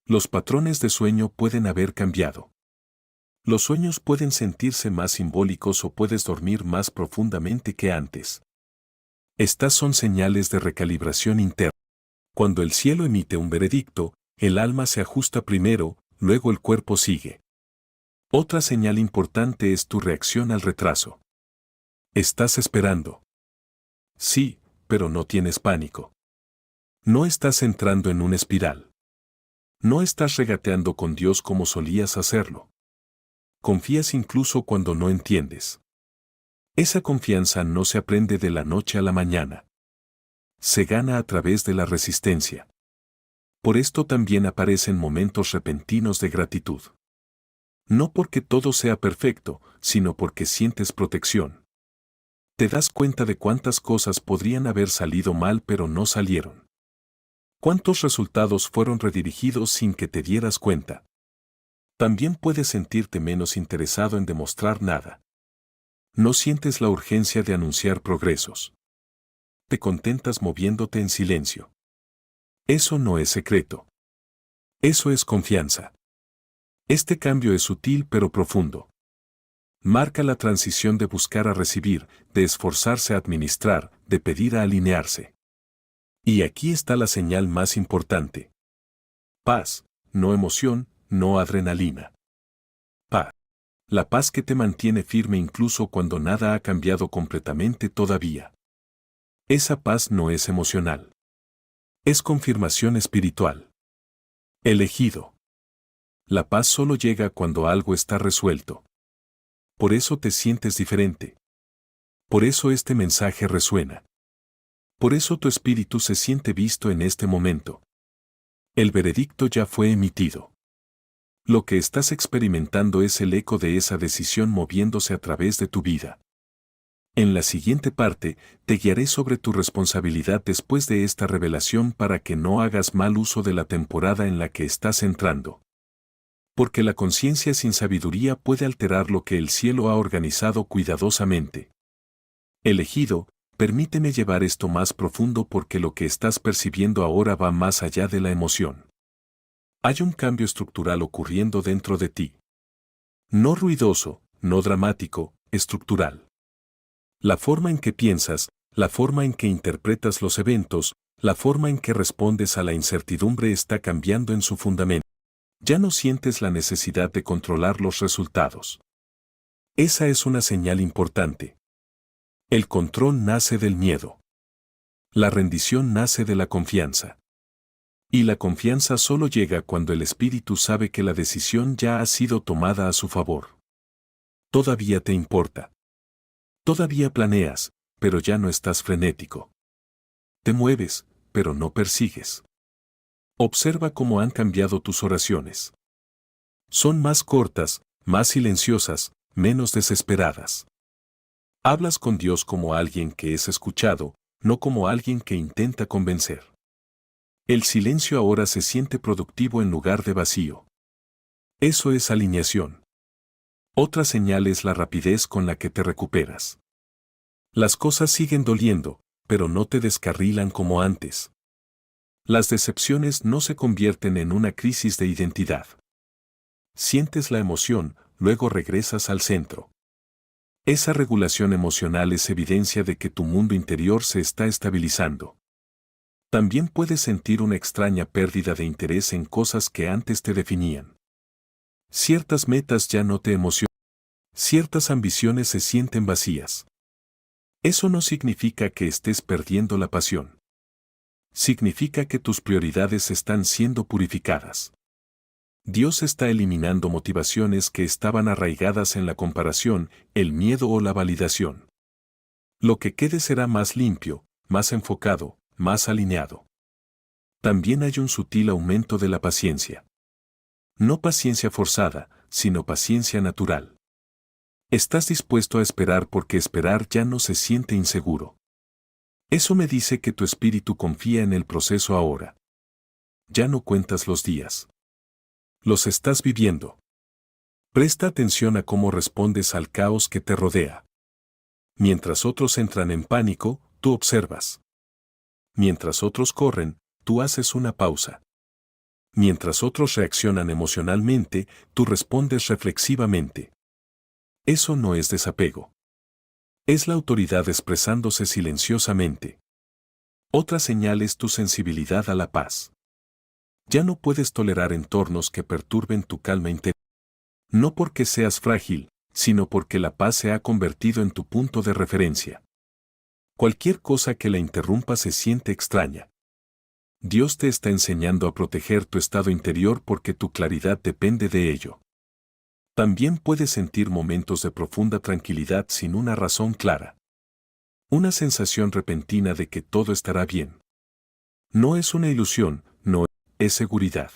Speaker 1: Los patrones de sueño pueden haber cambiado. Los sueños pueden sentirse más simbólicos o puedes dormir más profundamente que antes. Estas son señales de recalibración interna. Cuando el cielo emite un veredicto, el alma se ajusta primero, luego el cuerpo sigue. Otra señal importante es tu reacción al retraso. Estás esperando. Sí, pero no tienes pánico. No estás entrando en una espiral. No estás regateando con Dios como solías hacerlo. Confías incluso cuando no entiendes. Esa confianza no se aprende de la noche a la mañana. Se gana a través de la resistencia. Por esto también aparecen momentos repentinos de gratitud. No porque todo sea perfecto, sino porque sientes protección. Te das cuenta de cuántas cosas podrían haber salido mal pero no salieron. Cuántos resultados fueron redirigidos sin que te dieras cuenta. También puedes sentirte menos interesado en demostrar nada. No sientes la urgencia de anunciar progresos. Te contentas moviéndote en silencio. Eso no es secreto. Eso es confianza. Este cambio es sutil pero profundo. Marca la transición de buscar a recibir, de esforzarse a administrar, de pedir a alinearse. Y aquí está la señal más importante. Paz, no emoción, no adrenalina. Paz. La paz que te mantiene firme incluso cuando nada ha cambiado completamente todavía. Esa paz no es emocional. Es confirmación espiritual. Elegido. La paz solo llega cuando algo está resuelto. Por eso te sientes diferente. Por eso este mensaje resuena. Por eso tu espíritu se siente visto en este momento. El veredicto ya fue emitido. Lo que estás experimentando es el eco de esa decisión moviéndose a través de tu vida. En la siguiente parte, te guiaré sobre tu responsabilidad después de esta revelación para que no hagas mal uso de la temporada en la que estás entrando. Porque la conciencia sin sabiduría puede alterar lo que el cielo ha organizado cuidadosamente. Elegido, permíteme llevar esto más profundo porque lo que estás percibiendo ahora va más allá de la emoción. Hay un cambio estructural ocurriendo dentro de ti. No ruidoso, no dramático, estructural. La forma en que piensas, la forma en que interpretas los eventos, la forma en que respondes a la incertidumbre está cambiando en su fundamento. Ya no sientes la necesidad de controlar los resultados. Esa es una señal importante. El control nace del miedo. La rendición nace de la confianza. Y la confianza solo llega cuando el espíritu sabe que la decisión ya ha sido tomada a su favor. Todavía te importa. Todavía planeas, pero ya no estás frenético. Te mueves, pero no persigues. Observa cómo han cambiado tus oraciones. Son más cortas, más silenciosas, menos desesperadas. Hablas con Dios como alguien que es escuchado, no como alguien que intenta convencer. El silencio ahora se siente productivo en lugar de vacío. Eso es alineación. Otra señal es la rapidez con la que te recuperas. Las cosas siguen doliendo, pero no te descarrilan como antes. Las decepciones no se convierten en una crisis de identidad. Sientes la emoción, luego regresas al centro. Esa regulación emocional es evidencia de que tu mundo interior se está estabilizando. También puedes sentir una extraña pérdida de interés en cosas que antes te definían. Ciertas metas ya no te emocionan. Ciertas ambiciones se sienten vacías. Eso no significa que estés perdiendo la pasión. Significa que tus prioridades están siendo purificadas. Dios está eliminando motivaciones que estaban arraigadas en la comparación, el miedo o la validación. Lo que quede será más limpio, más enfocado, más alineado. También hay un sutil aumento de la paciencia. No paciencia forzada, sino paciencia natural. Estás dispuesto a esperar porque esperar ya no se siente inseguro. Eso me dice que tu espíritu confía en el proceso ahora. Ya no cuentas los días. Los estás viviendo. Presta atención a cómo respondes al caos que te rodea. Mientras otros entran en pánico, tú observas. Mientras otros corren, tú haces una pausa. Mientras otros reaccionan emocionalmente, tú respondes reflexivamente. Eso no es desapego. Es la autoridad expresándose silenciosamente. Otra señal es tu sensibilidad a la paz. Ya no puedes tolerar entornos que perturben tu calma interior. No porque seas frágil, sino porque la paz se ha convertido en tu punto de referencia. Cualquier cosa que la interrumpa se siente extraña. Dios te está enseñando a proteger tu estado interior porque tu claridad depende de ello. También puedes sentir momentos de profunda tranquilidad sin una razón clara. Una sensación repentina de que todo estará bien. No es una ilusión, no es seguridad.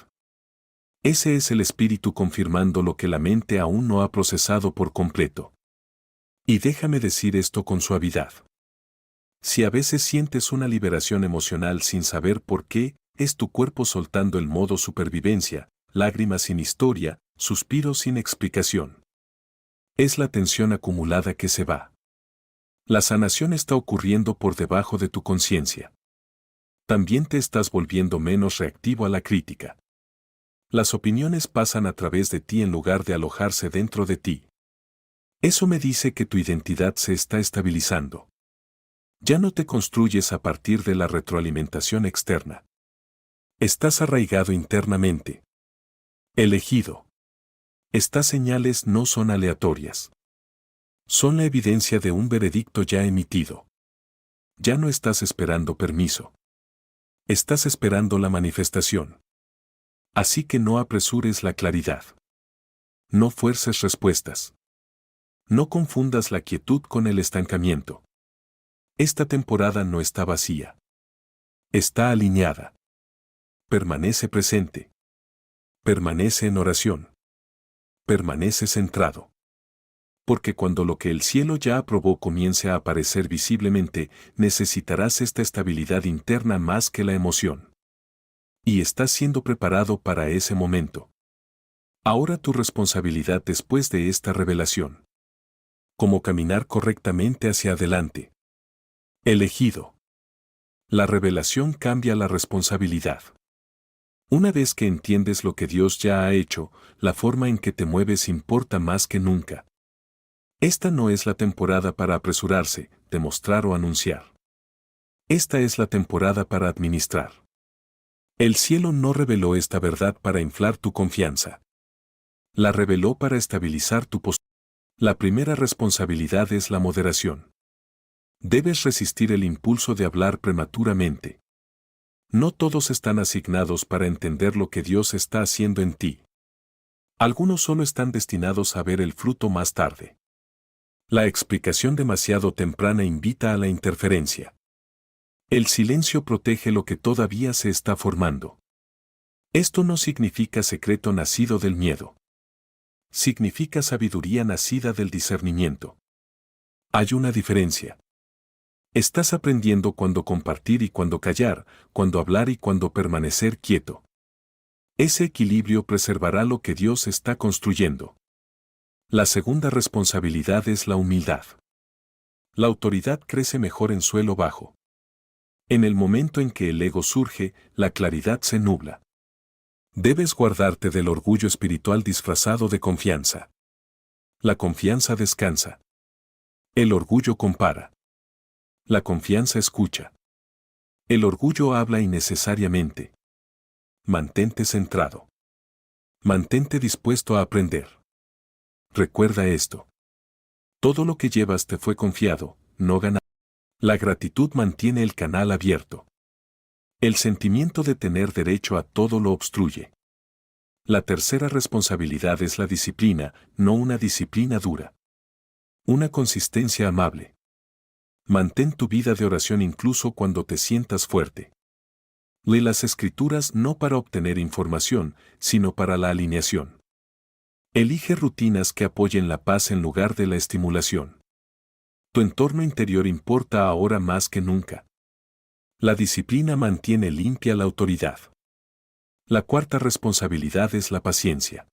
Speaker 1: Ese es el espíritu confirmando lo que la mente aún no ha procesado por completo. Y déjame decir esto con suavidad. Si a veces sientes una liberación emocional sin saber por qué, es tu cuerpo soltando el modo supervivencia, lágrimas sin historia, suspiros sin explicación. Es la tensión acumulada que se va. La sanación está ocurriendo por debajo de tu conciencia. También te estás volviendo menos reactivo a la crítica. Las opiniones pasan a través de ti en lugar de alojarse dentro de ti. Eso me dice que tu identidad se está estabilizando. Ya no te construyes a partir de la retroalimentación externa. Estás arraigado internamente. Elegido. Estas señales no son aleatorias. Son la evidencia de un veredicto ya emitido. Ya no estás esperando permiso. Estás esperando la manifestación. Así que no apresures la claridad. No fuerces respuestas. No confundas la quietud con el estancamiento. Esta temporada no está vacía. Está alineada. Permanece presente. Permanece en oración. permanece centrado. Porque cuando lo que el cielo ya aprobó comience a aparecer visiblemente, necesitarás esta estabilidad interna más que la emoción. Y estás siendo preparado para ese momento. Ahora tu responsabilidad después de esta revelación. Cómo caminar correctamente hacia adelante. Elegido. La revelación cambia la responsabilidad. Una vez que entiendes lo que Dios ya ha hecho, la forma en que te mueves importa más que nunca. Esta no es la temporada para apresurarse, demostrar o anunciar. Esta es la temporada para administrar. El cielo no reveló esta verdad para inflar tu confianza. La reveló para estabilizar tu postura. La primera responsabilidad es la moderación. Debes resistir el impulso de hablar prematuramente. No todos están asignados para entender lo que Dios está haciendo en ti. Algunos solo están destinados a ver el fruto más tarde. La explicación demasiado temprana invita a la interferencia. El silencio protege lo que todavía se está formando. Esto no significa secreto nacido del miedo. Significa sabiduría nacida del discernimiento. Hay una diferencia. Estás aprendiendo cuándo compartir y cuándo callar, cuándo hablar y cuándo permanecer quieto. Ese equilibrio preservará lo que Dios está construyendo. La segunda responsabilidad es la humildad. La autoridad crece mejor en suelo bajo. En el momento en que el ego surge, la claridad se nubla. Debes guardarte del orgullo espiritual disfrazado de confianza. La confianza descansa. El orgullo compara. La confianza escucha. El orgullo habla innecesariamente. Mantente centrado. Mantente dispuesto a aprender. Recuerda esto. Todo lo que llevas te fue confiado, no ganado. La gratitud mantiene el canal abierto. El sentimiento de tener derecho a todo lo obstruye. La tercera responsabilidad es la disciplina, no una disciplina dura. Una consistencia amable. Mantén tu vida de oración incluso cuando te sientas fuerte. Lee las escrituras no para obtener información, sino para la alineación. Elige rutinas que apoyen la paz en lugar de la estimulación. Tu entorno interior importa ahora más que nunca. La disciplina mantiene limpia la autoridad. La cuarta responsabilidad es la paciencia.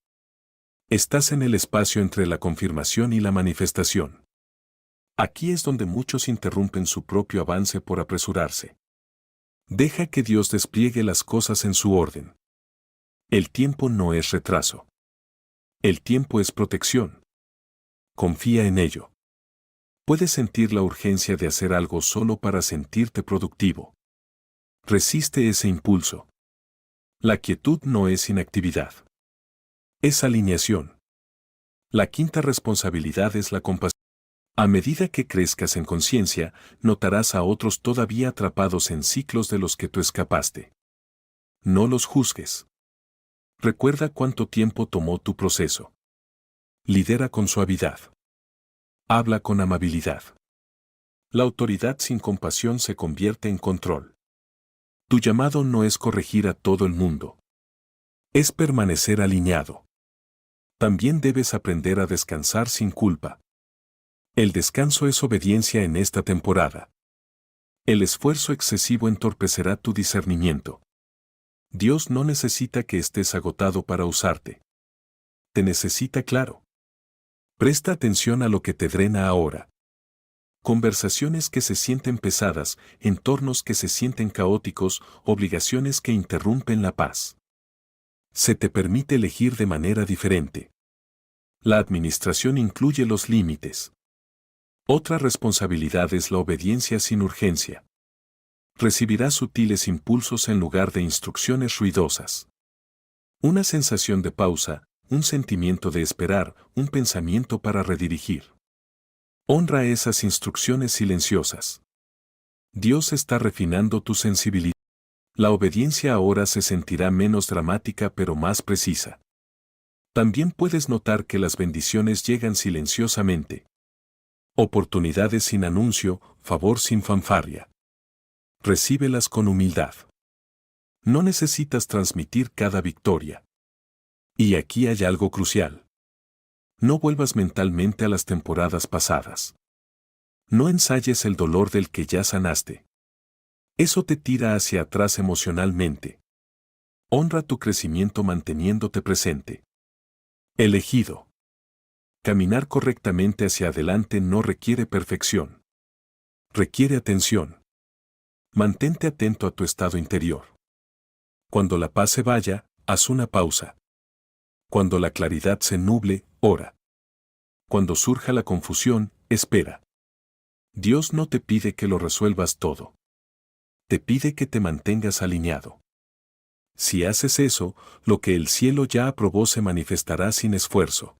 Speaker 1: Estás en el espacio entre la confirmación y la manifestación. Aquí es donde muchos interrumpen su propio avance por apresurarse. Deja que Dios despliegue las cosas en su orden. El tiempo no es retraso. El tiempo es protección. Confía en ello. Puedes sentir la urgencia de hacer algo solo para sentirte productivo. Resiste ese impulso. La quietud no es inactividad. Es alineación. La quinta responsabilidad es la compasión. A medida que crezcas en conciencia, notarás a otros todavía atrapados en ciclos de los que tú escapaste. No los juzgues. Recuerda cuánto tiempo tomó tu proceso. Lidera con suavidad. Habla con amabilidad. La autoridad sin compasión se convierte en control. Tu llamado no es corregir a todo el mundo. Es permanecer alineado. También debes aprender a descansar sin culpa. El descanso es obediencia en esta temporada. El esfuerzo excesivo entorpecerá tu discernimiento. Dios no necesita que estés agotado para usarte. Te necesita claro. Presta atención a lo que te drena ahora. Conversaciones que se sienten pesadas, entornos que se sienten caóticos, obligaciones que interrumpen la paz. Se te permite elegir de manera diferente. La administración incluye los límites. Otra responsabilidad es la obediencia sin urgencia. Recibirás sutiles impulsos en lugar de instrucciones ruidosas. Una sensación de pausa, un sentimiento de esperar, un pensamiento para redirigir. Honra esas instrucciones silenciosas. Dios está refinando tu sensibilidad. La obediencia ahora se sentirá menos dramática pero más precisa. También puedes notar que las bendiciones llegan silenciosamente. Oportunidades sin anuncio, favor sin fanfarria. Recíbelas con humildad. No necesitas transmitir cada victoria. Y aquí hay algo crucial. No vuelvas mentalmente a las temporadas pasadas. No ensayes el dolor del que ya sanaste. Eso te tira hacia atrás emocionalmente. Honra tu crecimiento manteniéndote presente. Elegido. Caminar correctamente hacia adelante no requiere perfección. Requiere atención. Mantente atento a tu estado interior. Cuando la paz se vaya, haz una pausa. Cuando la claridad se nuble, ora. Cuando surja la confusión, espera. Dios no te pide que lo resuelvas todo. Te pide que te mantengas alineado. Si haces eso, lo que el cielo ya aprobó se manifestará sin esfuerzo.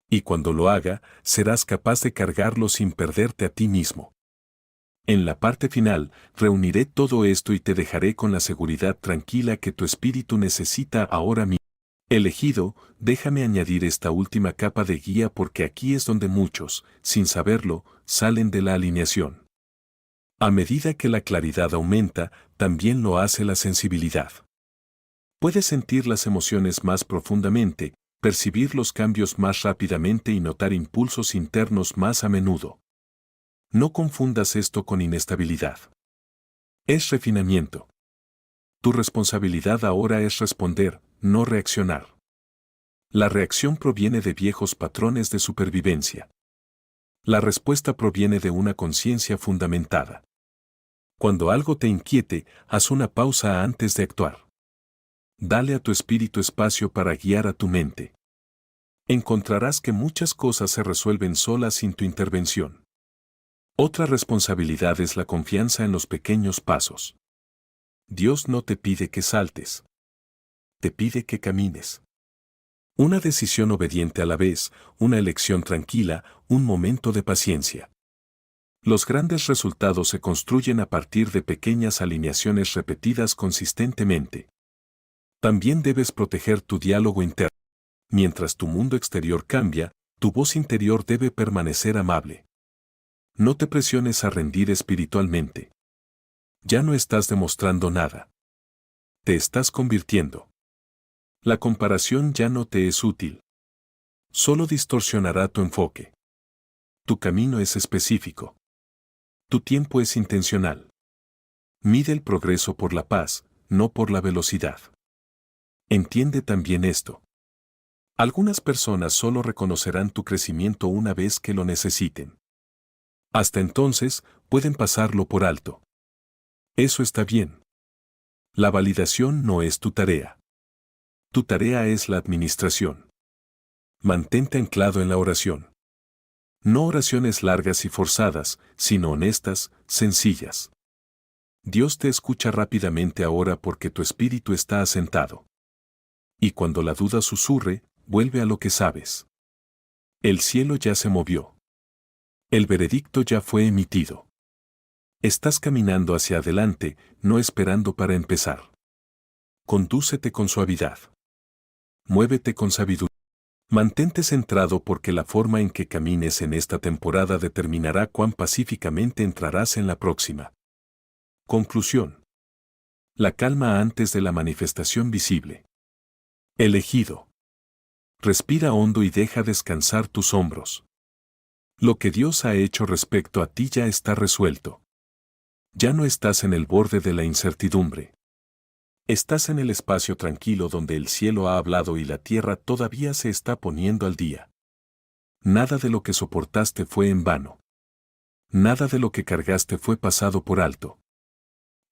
Speaker 1: Y cuando lo haga, serás capaz de cargarlo sin perderte a ti mismo. En la parte final, reuniré todo esto y te dejaré con la seguridad tranquila que tu espíritu necesita ahora mismo. Elegido, déjame añadir esta última capa de guía porque aquí es donde muchos, sin saberlo, salen de la alineación. A medida que la claridad aumenta, también lo hace la sensibilidad. Puedes sentir las emociones más profundamente, percibir los cambios más rápidamente y notar impulsos internos más a menudo. No confundas esto con inestabilidad. Es refinamiento. Tu responsabilidad ahora es responder, no reaccionar. La reacción proviene de viejos patrones de supervivencia. La respuesta proviene de una conciencia fundamentada. Cuando algo te inquiete, haz una pausa antes de actuar. Dale a tu espíritu espacio para guiar a tu mente. Encontrarás que muchas cosas se resuelven solas sin tu intervención. Otra responsabilidad es la confianza en los pequeños pasos. Dios no te pide que saltes. Te pide que camines. Una decisión obediente a la vez, una elección tranquila, un momento de paciencia. Los grandes resultados se construyen a partir de pequeñas alineaciones repetidas consistentemente. También debes proteger tu diálogo interno. Mientras tu mundo exterior cambia, tu voz interior debe permanecer amable. No te presiones a rendir espiritualmente. Ya no estás demostrando nada. Te estás convirtiendo. La comparación ya no te es útil. Solo distorsionará tu enfoque. Tu camino es específico. Tu tiempo es intencional. Mide el progreso por la paz, no por la velocidad. Entiende también esto. Algunas personas solo reconocerán tu crecimiento una vez que lo necesiten. Hasta entonces, pueden pasarlo por alto. Eso está bien. La validación no es tu tarea. Tu tarea es la administración. Mantente anclado en la oración. No oraciones largas y forzadas, sino honestas, sencillas. Dios te escucha rápidamente ahora porque tu espíritu está asentado. Y cuando la duda susurre, vuelve a lo que sabes. El cielo ya se movió. El veredicto ya fue emitido. Estás caminando hacia adelante, no esperando para empezar. Condúcete con suavidad. Muévete con sabiduría. Mantente centrado porque la forma en que camines en esta temporada determinará cuán pacíficamente entrarás en la próxima. Conclusión. La calma antes de la manifestación visible. Elegido. Respira hondo y deja descansar tus hombros. Lo que Dios ha hecho respecto a ti ya está resuelto. Ya no estás en el borde de la incertidumbre. Estás en el espacio tranquilo donde el cielo ha hablado y la tierra todavía se está poniendo al día. Nada de lo que soportaste fue en vano. Nada de lo que cargaste fue pasado por alto.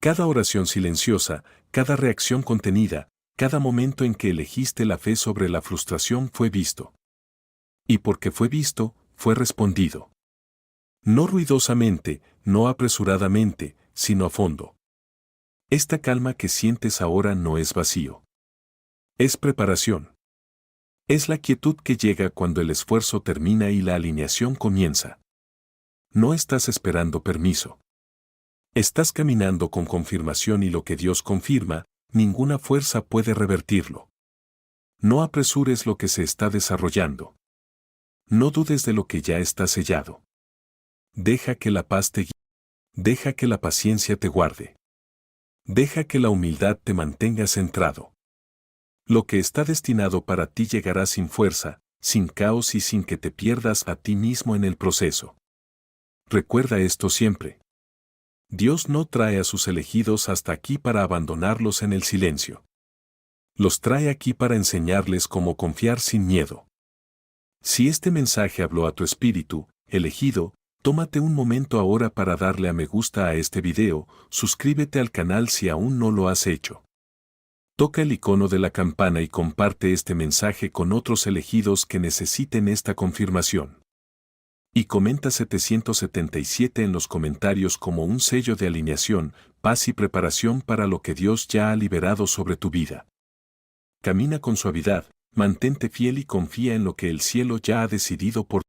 Speaker 1: Cada oración silenciosa, cada reacción contenida, cada momento en que elegiste la fe sobre la frustración fue visto. Y porque fue visto, fue respondido. No ruidosamente, no apresuradamente, sino a fondo. Esta calma que sientes ahora no es vacío. Es preparación. Es la quietud que llega cuando el esfuerzo termina y la alineación comienza. No estás esperando permiso. Estás caminando con confirmación y lo que Dios confirma, ninguna fuerza puede revertirlo. No apresures lo que se está desarrollando. No dudes de lo que ya está sellado. Deja que la paz te guíe. Deja que la paciencia te guarde. Deja que la humildad te mantenga centrado. Lo que está destinado para ti llegará sin fuerza, sin caos y sin que te pierdas a ti mismo en el proceso. Recuerda esto siempre. Dios no trae a sus elegidos hasta aquí para abandonarlos en el silencio. Los trae aquí para enseñarles cómo confiar sin miedo. Si este mensaje habló a tu espíritu, elegido, tómate un momento ahora para darle a me gusta a este video, suscríbete al canal si aún no lo has hecho. Toca el icono de la campana y comparte este mensaje con otros elegidos que necesiten esta confirmación. Y comenta 777 en los comentarios como un sello de alineación, paz y preparación para lo que Dios ya ha liberado sobre tu vida. Camina con suavidad, mantente fiel y confía en lo que el cielo ya ha decidido por